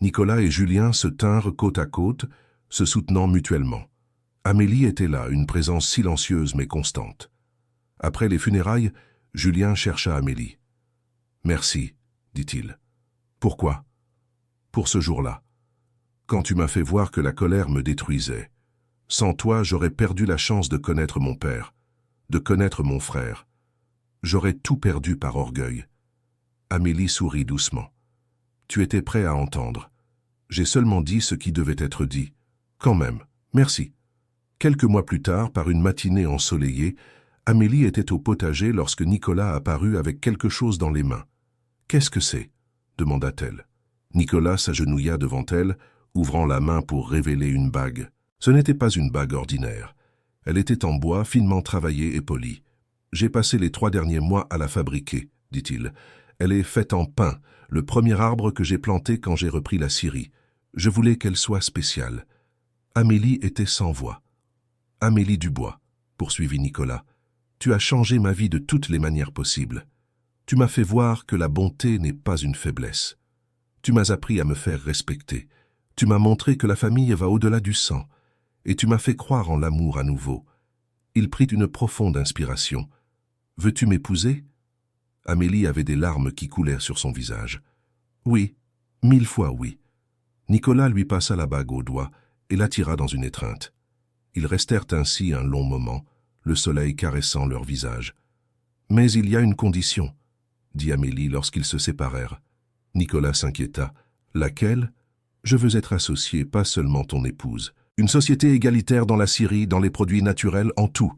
Nicolas et Julien se tinrent côte à côte, se soutenant mutuellement. Amélie était là, une présence silencieuse mais constante. Après les funérailles, Julien chercha Amélie. « Merci, dit-il. »« Pourquoi ?»« Pour ce jour-là. Quand tu m'as fait voir que la colère me détruisait. Sans toi, j'aurais perdu la chance de connaître mon père, de connaître mon frère. J'aurais tout perdu par orgueil. » Amélie sourit doucement. « Tu étais prêt à entendre. J'ai seulement dit ce qui devait être dit. Quand même, merci. » Quelques mois plus tard, par une matinée ensoleillée, Amélie était au potager lorsque Nicolas apparut avec quelque chose dans les mains. « Qu'est-ce que c'est » demanda-t-elle. Nicolas s'agenouilla devant elle, ouvrant la main pour révéler une bague. Ce n'était pas une bague ordinaire. Elle était en bois, finement travaillée et polie. « J'ai passé les 3 derniers mois à la fabriquer, dit-il. Elle est faite en pin, le premier arbre que j'ai planté quand j'ai repris la Syrie. Je voulais qu'elle soit spéciale. » Amélie était sans voix. « Amélie Dubois, poursuivit Nicolas, tu as changé ma vie de toutes les manières possibles. Tu m'as fait voir que la bonté n'est pas une faiblesse. Tu m'as appris à me faire respecter. Tu m'as montré que la famille va au-delà du sang. Et tu m'as fait croire en l'amour à nouveau. » Il prit une profonde inspiration. « Veux-tu m'épouser » Amélie avait des larmes qui coulèrent sur son visage. « Oui, 1000 fois oui. » Nicolas lui passa la bague au doigt et l'attira dans une étreinte. Ils restèrent ainsi un long moment, le soleil caressant leur visage. « Mais il y a une condition, » dit Amélie lorsqu'ils se séparèrent. Nicolas s'inquiéta. « Laquelle ? » ?»« Je veux être associé, pas seulement ton épouse. Une société égalitaire dans la Syrie, dans les produits naturels, en tout. »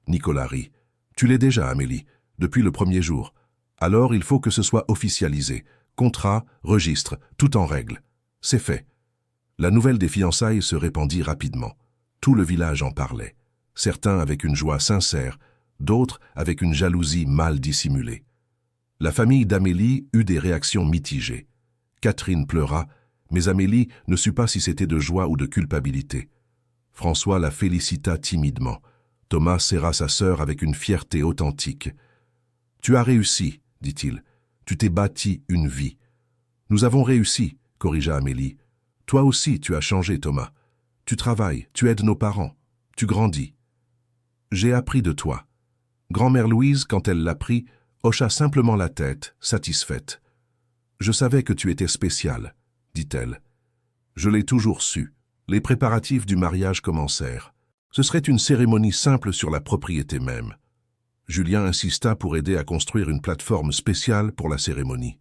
Nicolas rit. « Tu l'es déjà, Amélie, depuis le premier jour. Alors il faut que ce soit officialisé. Contrat, registre, tout en règle. C'est fait. » La nouvelle des fiançailles se répandit rapidement. Tout le village en parlait. Certains avec une joie sincère, d'autres avec une jalousie mal dissimulée. La famille d'Amélie eut des réactions mitigées. Catherine pleura, mais Amélie ne sut pas si c'était de joie ou de culpabilité. François la félicita timidement. Thomas serra sa sœur avec une fierté authentique. « Tu as réussi, dit-il. Tu t'es bâti une vie. »« Nous avons réussi, corrigea Amélie. Toi aussi tu as changé, Thomas. Tu travailles, tu aides nos parents, tu grandis. J'ai appris de toi. Grand-mère Louise, quand elle l'apprit, hocha simplement la tête, satisfaite. Je savais que tu étais spécial, dit-elle. Je l'ai toujours su. Les préparatifs du mariage commencèrent. Ce serait une cérémonie simple sur la propriété même. Julien insista pour aider à construire une plateforme spéciale pour la cérémonie.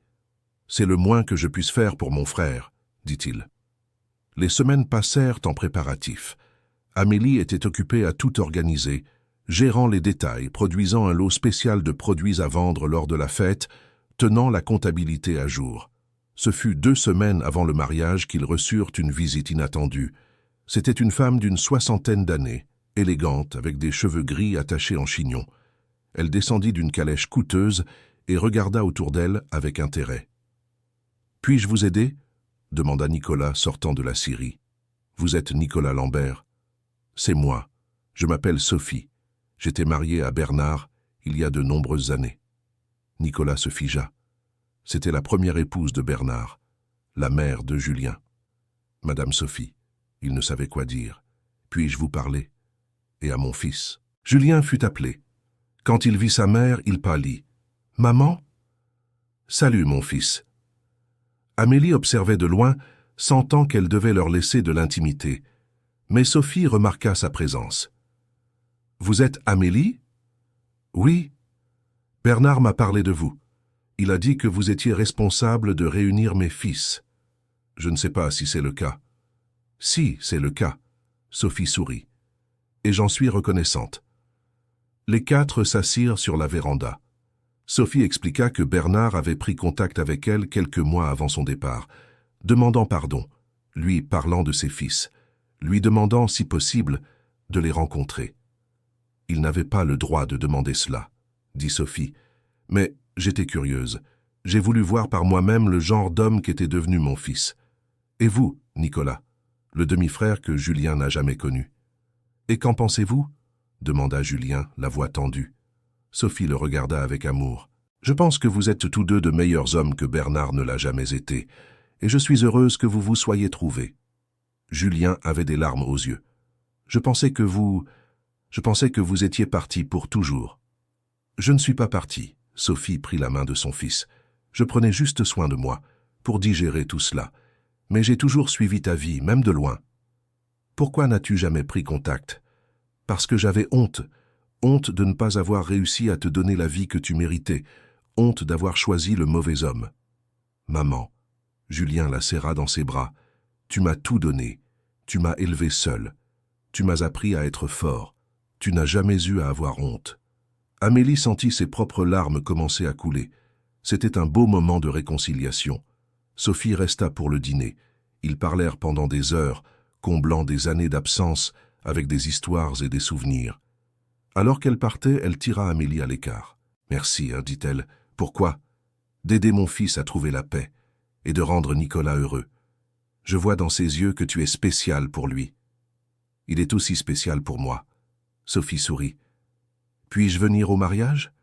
C'est le moins que je puisse faire pour mon frère, dit-il. Les semaines passèrent en préparatifs. Amélie était occupée à tout organiser, gérant les détails, produisant un lot spécial de produits à vendre lors de la fête, tenant la comptabilité à jour. Ce fut 2 semaines avant le mariage qu'ils reçurent une visite inattendue. C'était une femme d'une 60aine d'années, élégante, avec des cheveux gris attachés en chignon. Elle descendit d'une calèche coûteuse et regarda autour d'elle avec intérêt. « Puis-je vous aider ?» demanda Nicolas sortant de la scierie. « Vous êtes Nicolas Lambert ?»« C'est moi. Je m'appelle Sophie. J'étais mariée à Bernard il y a de nombreuses années. » Nicolas se figea. C'était la première épouse de Bernard, la mère de Julien. « Madame Sophie. » Il ne savait quoi dire. « Puis-je vous parler ?»« Et à mon fils. » Julien fut appelé. Quand il vit sa mère, il pâlit. « Maman ?»« Salut, mon fils. » Amélie observait de loin, sentant qu'elle devait leur laisser de l'intimité. Mais Sophie remarqua sa présence. « Vous êtes Amélie ?»« Oui. Bernard m'a parlé de vous. Il a dit que vous étiez responsable de réunir mes fils. Je ne sais pas si c'est le cas. »« Si, c'est le cas. » Sophie sourit. « Et j'en suis reconnaissante. » Les 4 s'assirent sur la véranda. Sophie expliqua que Bernard avait pris contact avec elle quelques mois avant son départ, demandant pardon, lui parlant de ses fils, lui demandant, si possible, de les rencontrer. « Il n'avait pas le droit de demander cela, » dit Sophie, « mais j'étais curieuse. J'ai voulu voir par moi-même le genre d'homme qu'était devenu mon fils. Et vous, Nicolas, le demi-frère que Julien n'a jamais connu. Et qu'en pensez-vous » demanda Julien, la voix tendue. Sophie le regarda avec amour. « Je pense que vous êtes tous deux de meilleurs hommes que Bernard ne l'a jamais été, et je suis heureuse que vous vous soyez trouvés. » Julien avait des larmes aux yeux. « Je pensais que vous étiez partis pour toujours. »« Je ne suis pas partie. » Sophie prit la main de son fils. « Je prenais juste soin de moi, pour digérer tout cela. Mais j'ai toujours suivi ta vie, même de loin. Pourquoi n'as-tu jamais pris contact ? Parce que j'avais honte. Honte de ne pas avoir réussi à te donner la vie que tu méritais. Honte d'avoir choisi le mauvais homme. Maman, Julien la serra dans ses bras. Tu m'as tout donné. Tu m'as élevé seul. Tu m'as appris à être fort. Tu n'as jamais eu à avoir honte. » Amélie sentit ses propres larmes commencer à couler. C'était un beau moment de réconciliation. Sophie resta pour le dîner. Ils parlèrent pendant des heures, comblant des années d'absence avec des histoires et des souvenirs. Alors qu'elle partait, elle tira Amélie à l'écart. « Merci, hein, dit-elle. Pourquoi ? D'aider mon fils à trouver la paix et de rendre Nicolas heureux. Je vois dans ses yeux que tu es spécial pour lui. Il est aussi spécial pour moi. » Sophie sourit. « Puis-je venir au mariage ?»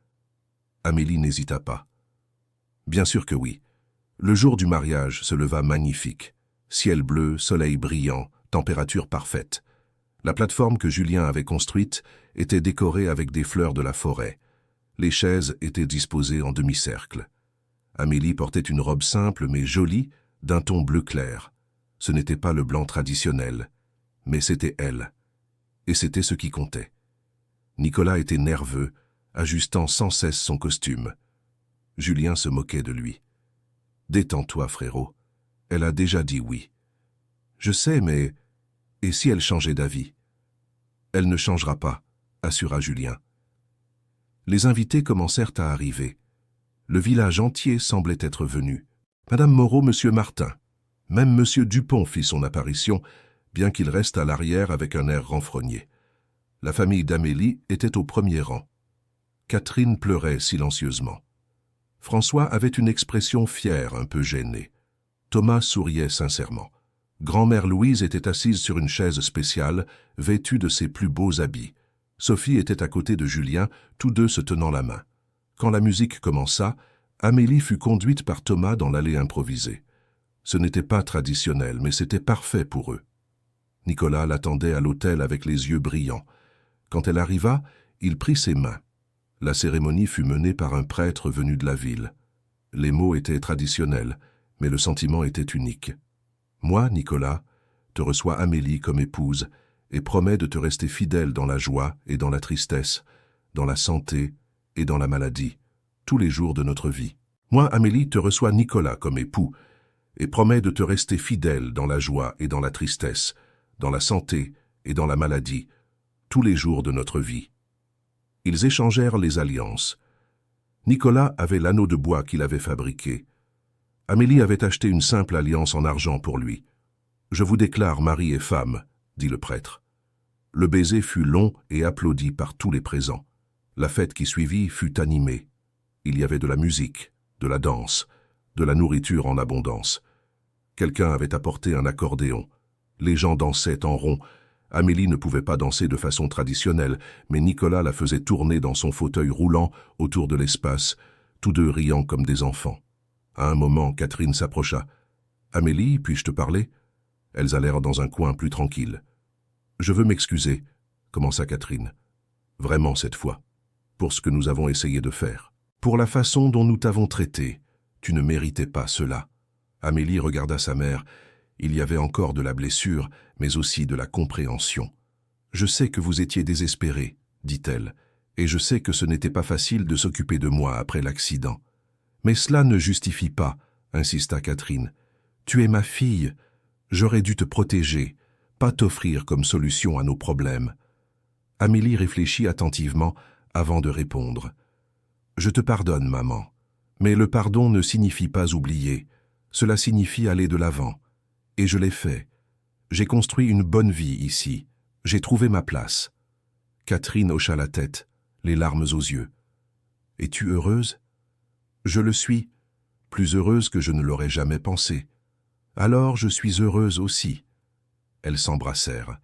Amélie n'hésita pas. Bien sûr que oui. Le jour du mariage se leva magnifique. Ciel bleu, soleil brillant, température parfaite. La plateforme que Julien avait construite était décorée avec des fleurs de la forêt. Les chaises étaient disposées en demi-cercle. Amélie portait une robe simple mais jolie, d'un ton bleu clair. Ce n'était pas le blanc traditionnel, mais c'était elle. Et c'était ce qui comptait. Nicolas était nerveux, ajustant sans cesse son costume. Julien se moquait de lui. « Détends-toi, frérot. Elle a déjà dit oui. »« Je sais, mais... Et si elle changeait d'avis ?»« Elle ne changera pas, » assura Julien. Les invités commencèrent à arriver. Le village entier semblait être venu. Madame Moreau, Monsieur Martin. Même Monsieur Dupont fit son apparition, bien qu'il reste à l'arrière avec un air renfrogné. La famille d'Amélie était au premier rang. Catherine pleurait silencieusement. François avait une expression fière, un peu gênée. Thomas souriait sincèrement. Grand-mère Louise était assise sur une chaise spéciale, vêtue de ses plus beaux habits. Sophie était à côté de Julien, tous deux se tenant la main. Quand la musique commença, Amélie fut conduite par Thomas dans l'allée improvisée. Ce n'était pas traditionnel, mais c'était parfait pour eux. Nicolas l'attendait à l'hôtel avec les yeux brillants. Quand elle arriva, il prit ses mains. La cérémonie fut menée par un prêtre venu de la ville. Les mots étaient traditionnels, mais le sentiment était unique. Moi, Nicolas, te reçois Amélie comme épouse et promets de te rester fidèle dans la joie et dans la tristesse, dans la santé et dans la maladie, tous les jours de notre vie. Moi, Amélie, te reçois Nicolas comme époux et promets de te rester fidèle dans la joie et dans la tristesse, dans la santé et dans la maladie, tous les jours de notre vie. Ils échangèrent les alliances. Nicolas avait l'anneau de bois qu'il avait fabriqué. Amélie avait acheté une simple alliance en argent pour lui. « Je vous déclare mari et femme », dit le prêtre. Le baiser fut long et applaudi par tous les présents. La fête qui suivit fut animée. Il y avait de la musique, de la danse, de la nourriture en abondance. Quelqu'un avait apporté un accordéon. Les gens dansaient en rond. Amélie ne pouvait pas danser de façon traditionnelle, mais Nicolas la faisait tourner dans son fauteuil roulant autour de l'espace, tous deux riant comme des enfants. À un moment, Catherine s'approcha. « Amélie, puis-je te parler ?» Elles allèrent dans un coin plus tranquille. « Je veux m'excuser, » commença Catherine. « Vraiment cette fois, pour ce que nous avons essayé de faire. Pour la façon dont nous t'avons traité, tu ne méritais pas cela. » Amélie regarda sa mère. Il y avait encore de la blessure, mais aussi de la compréhension. « Je sais que vous étiez désespérée, » dit-elle, « et je sais que ce n'était pas facile de s'occuper de moi après l'accident. Mais cela ne justifie pas, » insista Catherine. « Tu es ma fille. J'aurais dû te protéger, pas t'offrir comme solution à nos problèmes. » Amélie réfléchit attentivement avant de répondre. « Je te pardonne, maman. Mais le pardon ne signifie pas oublier. Cela signifie aller de l'avant. Et je l'ai fait. J'ai construit une bonne vie ici. J'ai trouvé ma place. » Catherine hocha la tête, les larmes aux yeux. « Es-tu heureuse ?»« Je le suis, plus heureuse que je ne l'aurais jamais pensé. Alors je suis heureuse aussi. » Elles s'embrassèrent,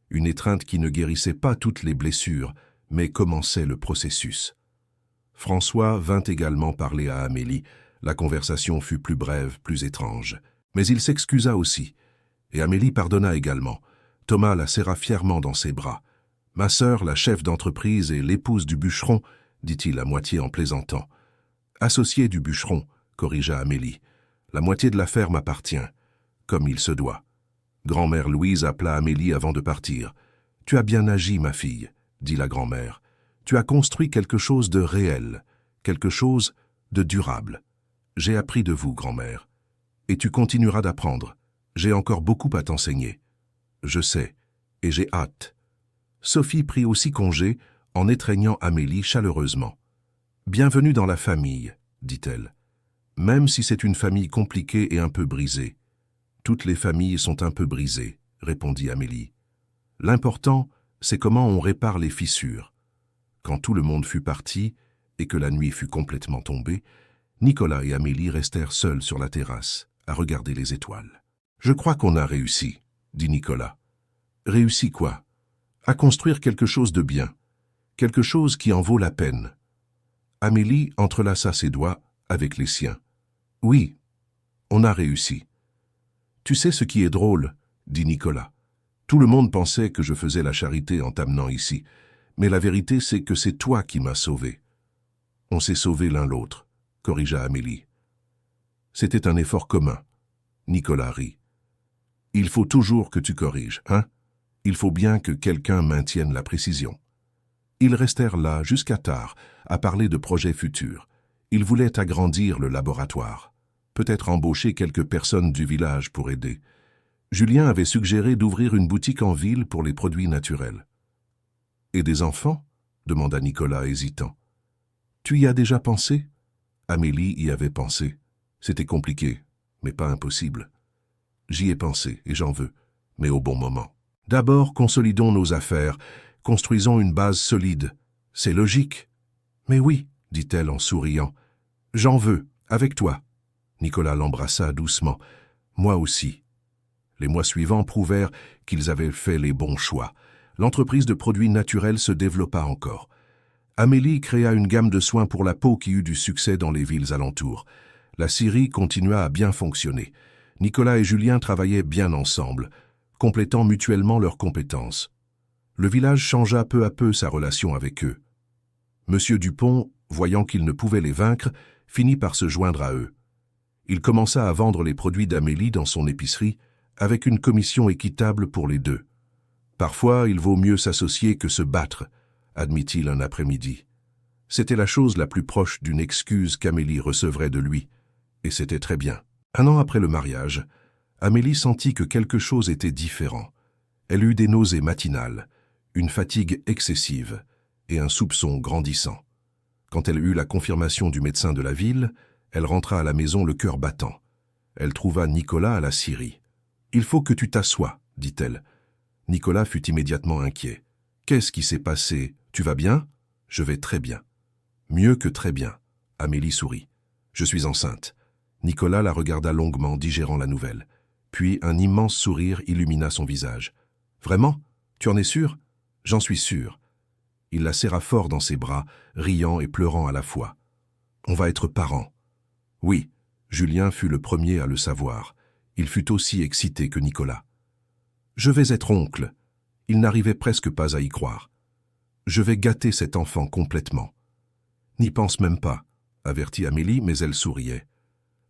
une étreinte qui ne guérissait pas toutes les blessures, mais commençait le processus. François vint également parler à Amélie. La conversation fut plus brève, plus étrange. Mais il s'excusa aussi, et Amélie pardonna également. Thomas la serra fièrement dans ses bras. « Ma sœur, la chef d'entreprise et l'épouse du bûcheron, » dit-il à moitié en plaisantant. « Associée du bûcheron, » corrigea Amélie. « La moitié de la ferme appartient, comme il se doit. » Grand-mère Louise appela Amélie avant de partir. « Tu as bien agi, ma fille, » dit la grand-mère. « Tu as construit quelque chose de réel, quelque chose de durable. J'ai appris de vous, grand-mère. Et tu continueras d'apprendre. J'ai encore beaucoup à t'enseigner. Je sais, et j'ai hâte. » Sophie prit aussi congé en étreignant Amélie chaleureusement. « Bienvenue dans la famille, » dit-elle. « Même si c'est une famille compliquée et un peu brisée. »« Toutes les familles sont un peu brisées, » répondit Amélie. « L'important, c'est comment on répare les fissures. » Quand tout le monde fut parti et que la nuit fut complètement tombée, Nicolas et Amélie restèrent seuls sur la terrasse, à regarder les étoiles. « Je crois qu'on a réussi, » dit Nicolas. « Réussi quoi ? À construire quelque chose de bien, quelque chose qui en vaut la peine. » Amélie entrelaça ses doigts avec les siens. « Oui, on a réussi. »« Tu sais ce qui est drôle, » dit Nicolas. « Tout le monde pensait que je faisais la charité en t'amenant ici, mais la vérité c'est que c'est toi qui m'as sauvé. »« On s'est sauvés l'un l'autre, » corrigea Amélie. « C'était un effort commun. » Nicolas rit. « Il faut toujours que tu corriges, hein ? Il faut bien que quelqu'un maintienne la précision. » Ils restèrent là jusqu'à tard, à parler de projets futurs. Ils voulaient agrandir le laboratoire, peut-être embaucher quelques personnes du village pour aider. Julien avait suggéré d'ouvrir une boutique en ville pour les produits naturels. « Et des enfants ?» demanda Nicolas hésitant. « Tu y as déjà pensé ?» Amélie y avait pensé. C'était compliqué, mais pas impossible. J'y ai pensé et j'en veux, mais au bon moment. D'abord, consolidons nos affaires, construisons une base solide. C'est logique. Mais oui, dit-elle en souriant. J'en veux, avec toi. Nicolas l'embrassa doucement. Moi aussi. Les mois suivants prouvèrent qu'ils avaient fait les bons choix. L'entreprise de produits naturels se développa encore. Amélie créa une gamme de soins pour la peau qui eut du succès dans les villes alentours. La scierie continua à bien fonctionner. Nicolas et Julien travaillaient bien ensemble. complétant mutuellement leurs compétences. Le village changea peu à peu sa relation avec eux. Monsieur Dupont, voyant qu'il ne pouvait les vaincre, finit par se joindre à eux. Il commença à vendre les produits d'Amélie dans son épicerie, avec une commission équitable pour les deux. Parfois, il vaut mieux s'associer que se battre, admit-il un après-midi. C'était la chose la plus proche d'une excuse qu'Amélie recevrait de lui, et c'était très bien. 1 an après le mariage, Amélie sentit que quelque chose était différent. Elle eut des nausées matinales, une fatigue excessive et un soupçon grandissant. Quand elle eut la confirmation du médecin de la ville, elle rentra à la maison le cœur battant. Elle trouva Nicolas à la scierie. « Il faut que tu t'assoies, dit-elle. Nicolas fut immédiatement inquiet. « Qu'est-ce qui s'est passé? Tu vas bien ?»« Je vais très bien. »« Mieux que très bien. » Amélie sourit. « Je suis enceinte. » Nicolas la regarda longuement, digérant la nouvelle. Puis un immense sourire illumina son visage. « Vraiment? Tu en es sûr? »« J'en suis sûr. » Il la serra fort dans ses bras, riant et pleurant à la fois. « On va être parents. » Oui, Julien fut le premier à le savoir. Il fut aussi excité que Nicolas. « Je vais être oncle. » Il n'arrivait presque pas à y croire. « Je vais gâter cet enfant complètement. »« N'y pense même pas, » avertit Amélie, mais elle souriait.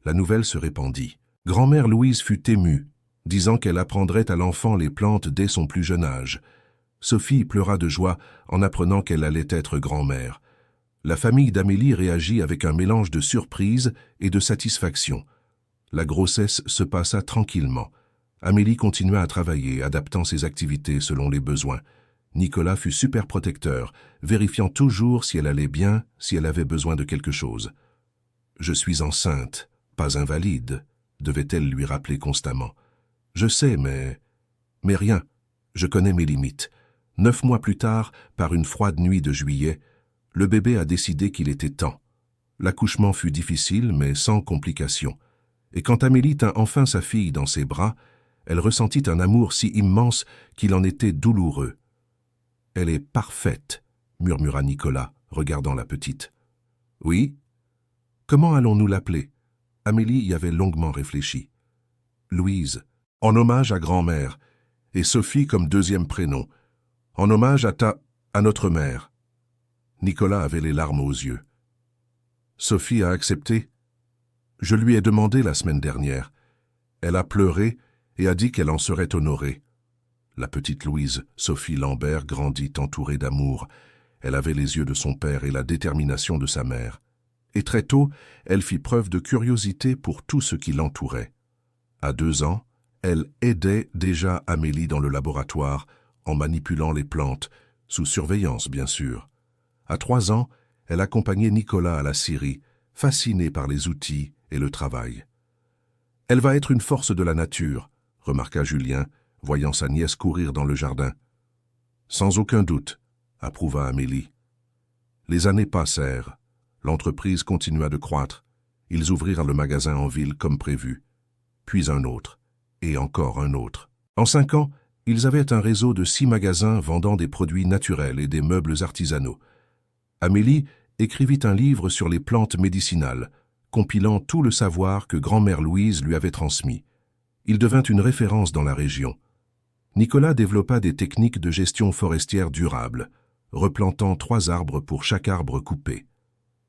La nouvelle se répandit. Grand-mère Louise fut émue, disant qu'elle apprendrait à l'enfant les plantes dès son plus jeune âge. Sophie pleura de joie en apprenant qu'elle allait être grand-mère. La famille d'Amélie réagit avec un mélange de surprise et de satisfaction. La grossesse se passa tranquillement. Amélie continua à travailler, adaptant ses activités selon les besoins. Nicolas fut super protecteur, vérifiant toujours si elle allait bien, si elle avait besoin de quelque chose. « Je suis enceinte, pas invalide », devait-elle lui rappeler constamment. « Je sais, mais rien, je connais mes limites. » 9 mois plus tard, par une froide nuit de juillet, le bébé a décidé qu'il était temps. L'accouchement fut difficile, mais sans complications. Et quand Amélie tint enfin sa fille dans ses bras, elle ressentit un amour si immense qu'il en était douloureux. « Elle est parfaite, » murmura Nicolas, regardant la petite. « Oui. Comment allons-nous l'appeler » Amélie y avait longuement réfléchi. « Louise, en hommage à grand-mère, et Sophie comme deuxième prénom, en hommage à notre mère. » Nicolas avait les larmes aux yeux. Sophie a accepté. Je lui ai demandé la semaine dernière. Elle a pleuré et a dit qu'elle en serait honorée. La petite Louise, Sophie Lambert, grandit entourée d'amour. Elle avait les yeux de son père et la détermination de sa mère. Et très tôt, elle fit preuve de curiosité pour tout ce qui l'entourait. À 2 ans, elle aidait déjà Amélie dans le laboratoire, en manipulant les plantes, sous surveillance bien sûr. À 3 ans, elle accompagnait Nicolas à la scierie, fascinée par les outils et le travail. « Elle va être une force de la nature », remarqua Julien, voyant sa nièce courir dans le jardin. « Sans aucun doute », approuva Amélie. Les années passèrent. L'entreprise continua de croître. Ils ouvrirent le magasin en ville comme prévu. Puis un autre, et encore un autre. En 5 ans, ils avaient un réseau de 6 magasins vendant des produits naturels et des meubles artisanaux. Amélie écrivit un livre sur les plantes médicinales, compilant tout le savoir que grand-mère Louise lui avait transmis. Il devint une référence dans la région. Nicolas développa des techniques de gestion forestière durable, replantant 3 arbres pour chaque arbre coupé.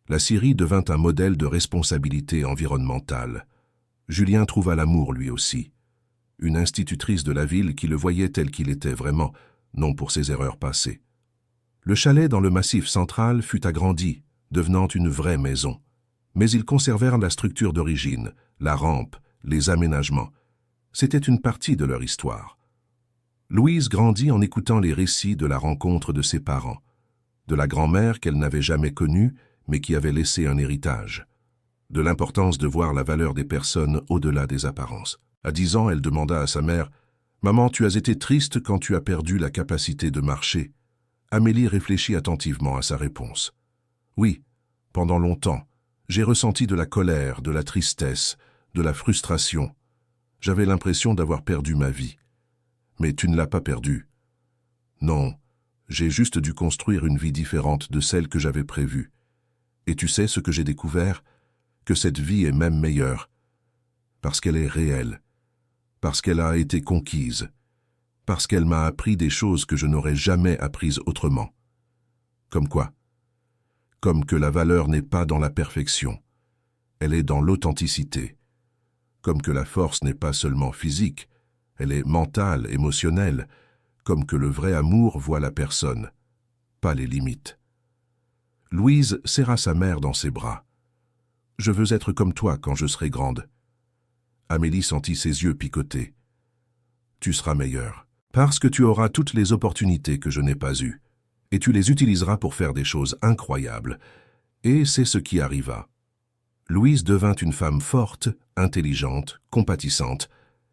La scierie devint un modèle de responsabilité environnementale. Julien trouva l'amour lui aussi. Une institutrice de la ville qui le voyait tel qu'il était vraiment, non pour ses erreurs passées. Le chalet dans le Massif central fut agrandi, devenant une vraie maison. Mais ils conservèrent la structure d'origine, la rampe, les aménagements. C'était une partie de leur histoire. Louise grandit en écoutant les récits de la rencontre de ses parents, de la grand-mère qu'elle n'avait jamais connue, mais qui avait laissé un héritage, de l'importance de voir la valeur des personnes au-delà des apparences. À 10 ans, elle demanda à sa mère « Maman, tu as été triste quand tu as perdu la capacité de marcher ?» Amélie réfléchit attentivement à sa réponse. « Oui, pendant longtemps, j'ai ressenti de la colère, de la tristesse, de la frustration. J'avais l'impression d'avoir perdu ma vie. Mais tu ne l'as pas perdue. Non, j'ai juste dû construire une vie différente de celle que j'avais prévue. Et tu sais ce que j'ai découvert? Que cette vie est même meilleure. Parce qu'elle est réelle. Parce qu'elle a été conquise. parce qu'elle m'a appris des choses que je n'aurais jamais apprises autrement. Comme quoi? Comme que la valeur n'est pas dans la perfection, elle est dans l'authenticité. Comme que la force n'est pas seulement physique, elle est mentale, émotionnelle, comme que le vrai amour voit la personne, pas les limites. Louise serra sa mère dans ses bras. « Je veux être comme toi quand je serai grande. » Amélie sentit ses yeux picoter. « Tu seras meilleure, parce que tu auras toutes les opportunités que je n'ai pas eues, et tu les utiliseras pour faire des choses incroyables. » Et c'est ce qui arriva. Louise devint une femme forte, intelligente, compatissante.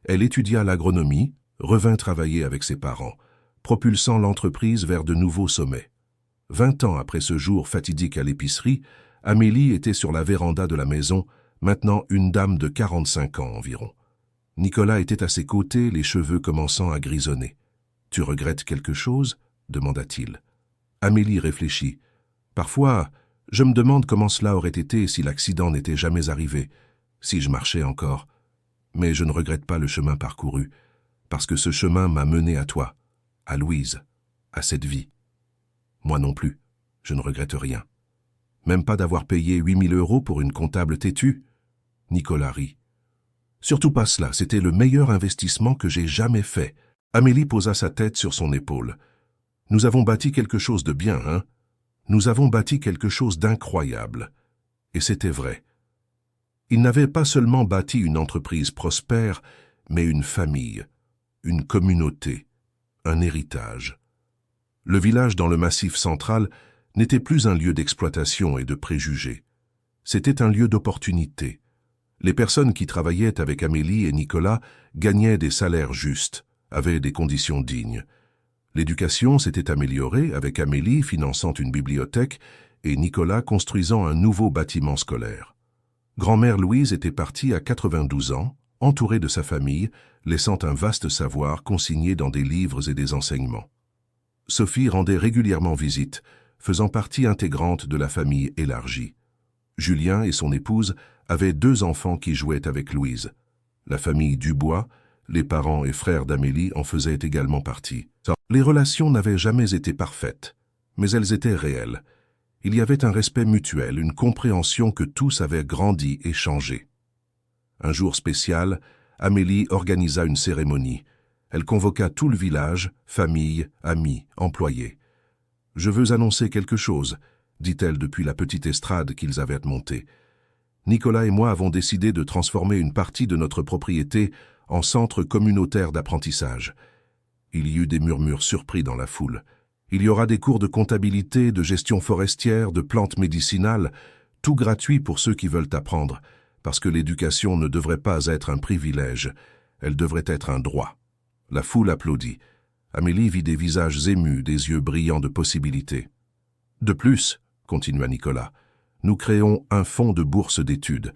Elle étudia l'agronomie, revint travailler avec ses parents, propulsant l'entreprise vers de nouveaux sommets. 20 ans après ce jour fatidique à l'épicerie, Amélie était sur la véranda de la maison, maintenant une dame de 45 ans environ. Nicolas était à ses côtés, les cheveux commençant à grisonner. « Tu regrettes quelque chose ?» demanda-t-il. Amélie réfléchit. « Parfois, je me demande comment cela aurait été si l'accident n'était jamais arrivé, si je marchais encore. Mais je ne regrette pas le chemin parcouru, parce que ce chemin m'a mené à toi, à Louise, à cette vie. Moi non plus, je ne regrette rien. Même pas d'avoir payé 8 000 € pour une comptable têtue ?» Nicolas rit. « Surtout pas cela, c'était le meilleur investissement que j'ai jamais fait. » Amélie posa sa tête sur son épaule. « Nous avons bâti quelque chose de bien, hein? Nous avons bâti quelque chose d'incroyable. » Et c'était vrai. Ils n'avaient pas seulement bâti une entreprise prospère, mais une famille, une communauté, un héritage. Le village dans le Massif central n'était plus un lieu d'exploitation et de préjugés. C'était un lieu d'opportunité. Les personnes qui travaillaient avec Amélie et Nicolas gagnaient des salaires justes, avaient des conditions dignes. L'éducation s'était améliorée avec Amélie finançant une bibliothèque et Nicolas construisant un nouveau bâtiment scolaire. Grand-mère Louise était partie à 92 ans, entourée de sa famille, laissant un vaste savoir consigné dans des livres et des enseignements. Sophie rendait régulièrement visite, faisant partie intégrante de la famille élargie. Julien et son épouse avaient 2 enfants qui jouaient avec Louise. La famille Dubois, les parents et frères d'Amélie en faisaient également partie. Les relations n'avaient jamais été parfaites, mais elles étaient réelles. Il y avait un respect mutuel, une compréhension que tous avaient grandi et changé. Un jour spécial, Amélie organisa une cérémonie. Elle convoqua tout le village, famille, amis, employés. « Je veux annoncer quelque chose », dit-elle depuis la petite estrade qu'ils avaient montée. « Nicolas et moi avons décidé de transformer une partie de notre propriété en centre communautaire d'apprentissage. » Il y eut des murmures surpris dans la foule. « Il y aura des cours de comptabilité, de gestion forestière, de plantes médicinales, tout gratuit pour ceux qui veulent apprendre, parce que l'éducation ne devrait pas être un privilège, elle devrait être un droit. » La foule applaudit. Amélie vit des visages émus, des yeux brillants de possibilités. « De plus, » continua Nicolas, « nous créons un fonds de bourse d'études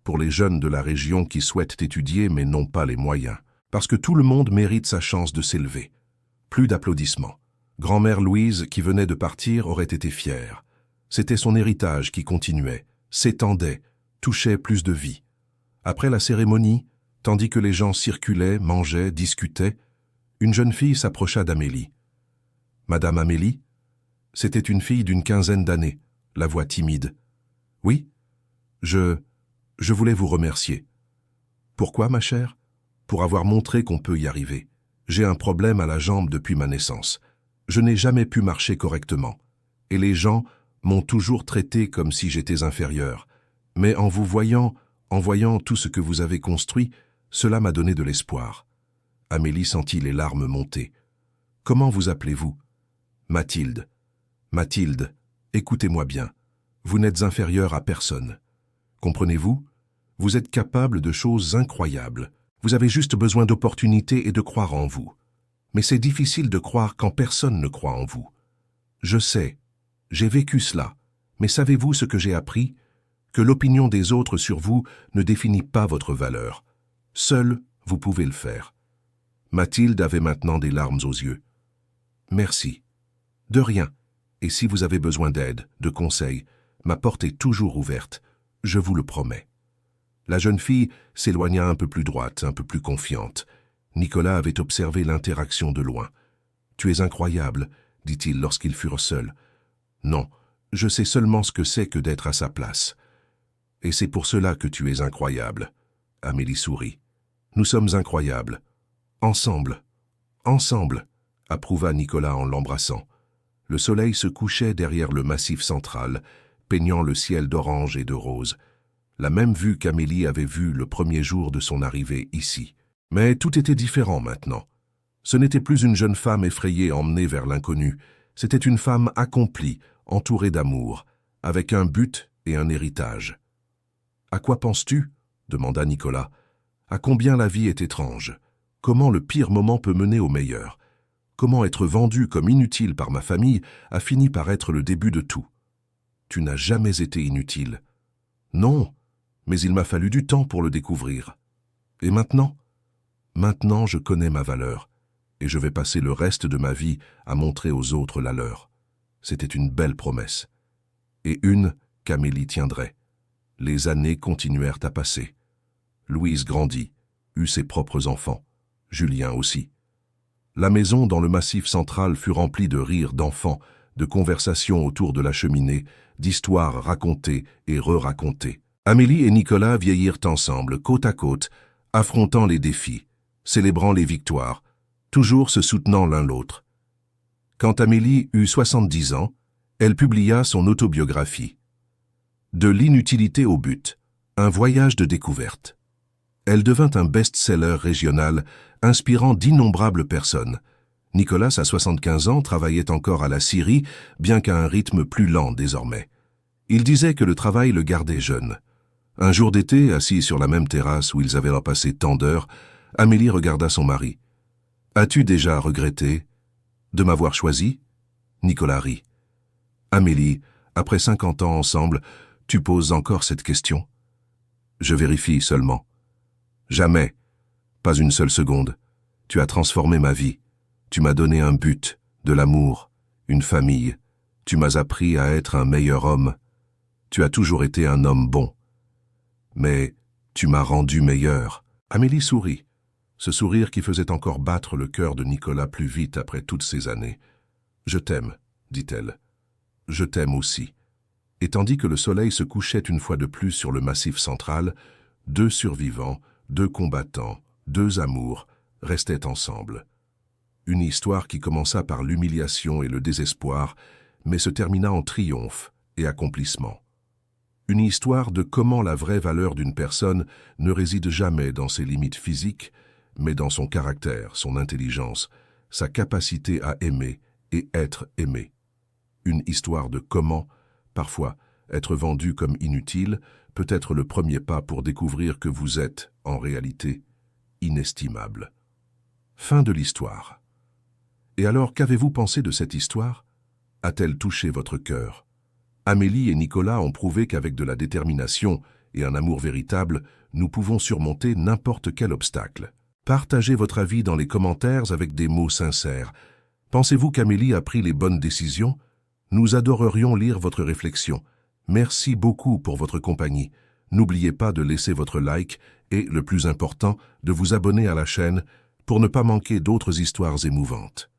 pour les jeunes de la région qui souhaitent étudier mais n'ont pas les moyens, parce que tout le monde mérite sa chance de s'élever. » Plus d'applaudissements. Grand-mère Louise, qui venait de partir, aurait été fière. C'était son héritage qui continuait, s'étendait, touchait plus de vie. Après la cérémonie, tandis que les gens circulaient, mangeaient, discutaient, une jeune fille s'approcha d'Amélie. « Madame Amélie ?» C'était une fille d'une 15aine d'années, la voix timide. « Oui, je voulais vous remercier. »« Pourquoi, ma chère ? » ?»« Pour avoir montré qu'on peut y arriver. J'ai un problème à la jambe depuis ma naissance. Je n'ai jamais pu marcher correctement. Et les gens m'ont toujours traité comme si j'étais inférieur. Mais en vous voyant, en voyant tout ce que vous avez construit, cela m'a donné de l'espoir. » Amélie sentit les larmes monter. « Comment vous appelez-vous ?»« Mathilde. »« Mathilde, écoutez-moi bien. Vous n'êtes inférieure à personne. Comprenez-vous? Vous êtes capable de choses incroyables. Vous avez juste besoin d'opportunités et de croire en vous. Mais c'est difficile de croire quand personne ne croit en vous. Je sais, j'ai vécu cela, mais savez-vous ce que j'ai appris? Que l'opinion des autres sur vous ne définit pas votre valeur. Seul, vous pouvez le faire. » Mathilde avait maintenant des larmes aux yeux. « Merci. De rien. Et si vous avez besoin d'aide, de conseils, ma porte est toujours ouverte. Je vous le promets. » La jeune fille s'éloigna un peu plus droite, un peu plus confiante. Nicolas avait observé l'interaction de loin. « Tu es incroyable, dit-il lorsqu'ils furent seuls. « Non, je sais seulement ce que c'est que d'être à sa place. Et c'est pour cela que tu es incroyable. » Amélie sourit. « Nous sommes incroyables. Ensemble. Ensemble, » approuva Nicolas en l'embrassant. Le soleil se couchait derrière le massif central, peignant le ciel d'orange et de rose. La même vue qu'Amélie avait vue le premier jour de son arrivée ici. Mais tout était différent maintenant. Ce n'était plus une jeune femme effrayée emmenée vers l'inconnu. C'était une femme accomplie, entourée d'amour, avec un but et un héritage. « À quoi penses-tu » demanda Nicolas. « À combien la vie est étrange. Comment le pire moment peut mener au meilleur. Comment être vendu comme inutile par ma famille a fini par être le début de tout. Tu n'as jamais été inutile. Non, mais il m'a fallu du temps pour le découvrir. Et maintenant ? Maintenant, je connais ma valeur, et je vais passer le reste de ma vie à montrer aux autres la leur. » C'était une belle promesse. Et une qu'Amélie tiendrait. Les années continuèrent à passer. Louise grandit, eut ses propres enfants. Julien aussi. La maison dans le massif central fut remplie de rires d'enfants, de conversations autour de la cheminée, d'histoires racontées et re-racontées. Amélie et Nicolas vieillirent ensemble, côte à côte, affrontant les défis, célébrant les victoires, toujours se soutenant l'un l'autre. Quand Amélie eut 70 ans, elle publia son autobiographie. De l'inutilité au but, un voyage de découverte. Elle devint un best-seller régional, inspirant d'innombrables personnes. Nicolas, à 75 ans, travaillait encore à la scierie, bien qu'à un rythme plus lent désormais. Il disait que le travail le gardait jeune. Un jour d'été, assis sur la même terrasse où ils avaient passé tant d'heures, Amélie regarda son mari. « As-tu déjà regretté de m'avoir choisi ?» Nicolas rit. « Amélie, après 50 ans ensemble, tu poses encore cette question ?»« Je vérifie seulement. » « Jamais, pas une seule seconde. Tu as transformé ma vie. Tu m'as donné un but, de l'amour, une famille. Tu m'as appris à être un meilleur homme. Tu as toujours été un homme bon. Mais tu m'as rendu meilleur. » Amélie sourit, ce sourire qui faisait encore battre le cœur de Nicolas plus vite après toutes ces années. « Je t'aime, dit-elle. Je t'aime aussi. » Et tandis que le soleil se couchait une fois de plus sur le massif central, deux survivants, deux combattants, deux amours, restaient ensemble. Une histoire qui commença par l'humiliation et le désespoir, mais se termina en triomphe et accomplissement. Une histoire de comment la vraie valeur d'une personne ne réside jamais dans ses limites physiques, mais dans son caractère, son intelligence, sa capacité à aimer et être aimé. Une histoire de comment, parfois, être vendu comme inutile peut être le premier pas pour découvrir que vous êtes, en réalité, inestimable. Fin de l'histoire. Et alors, qu'avez-vous pensé de cette histoire? A-t-elle touché votre cœur? Amélie et Nicolas ont prouvé qu'avec de la détermination et un amour véritable, nous pouvons surmonter n'importe quel obstacle. Partagez votre avis dans les commentaires avec des mots sincères. Pensez-vous qu'Amélie a pris les bonnes décisions? Nous adorerions lire votre réflexion. Merci beaucoup pour votre compagnie. N'oubliez pas de laisser votre like et, le plus important, de vous abonner à la chaîne pour ne pas manquer d'autres histoires émouvantes.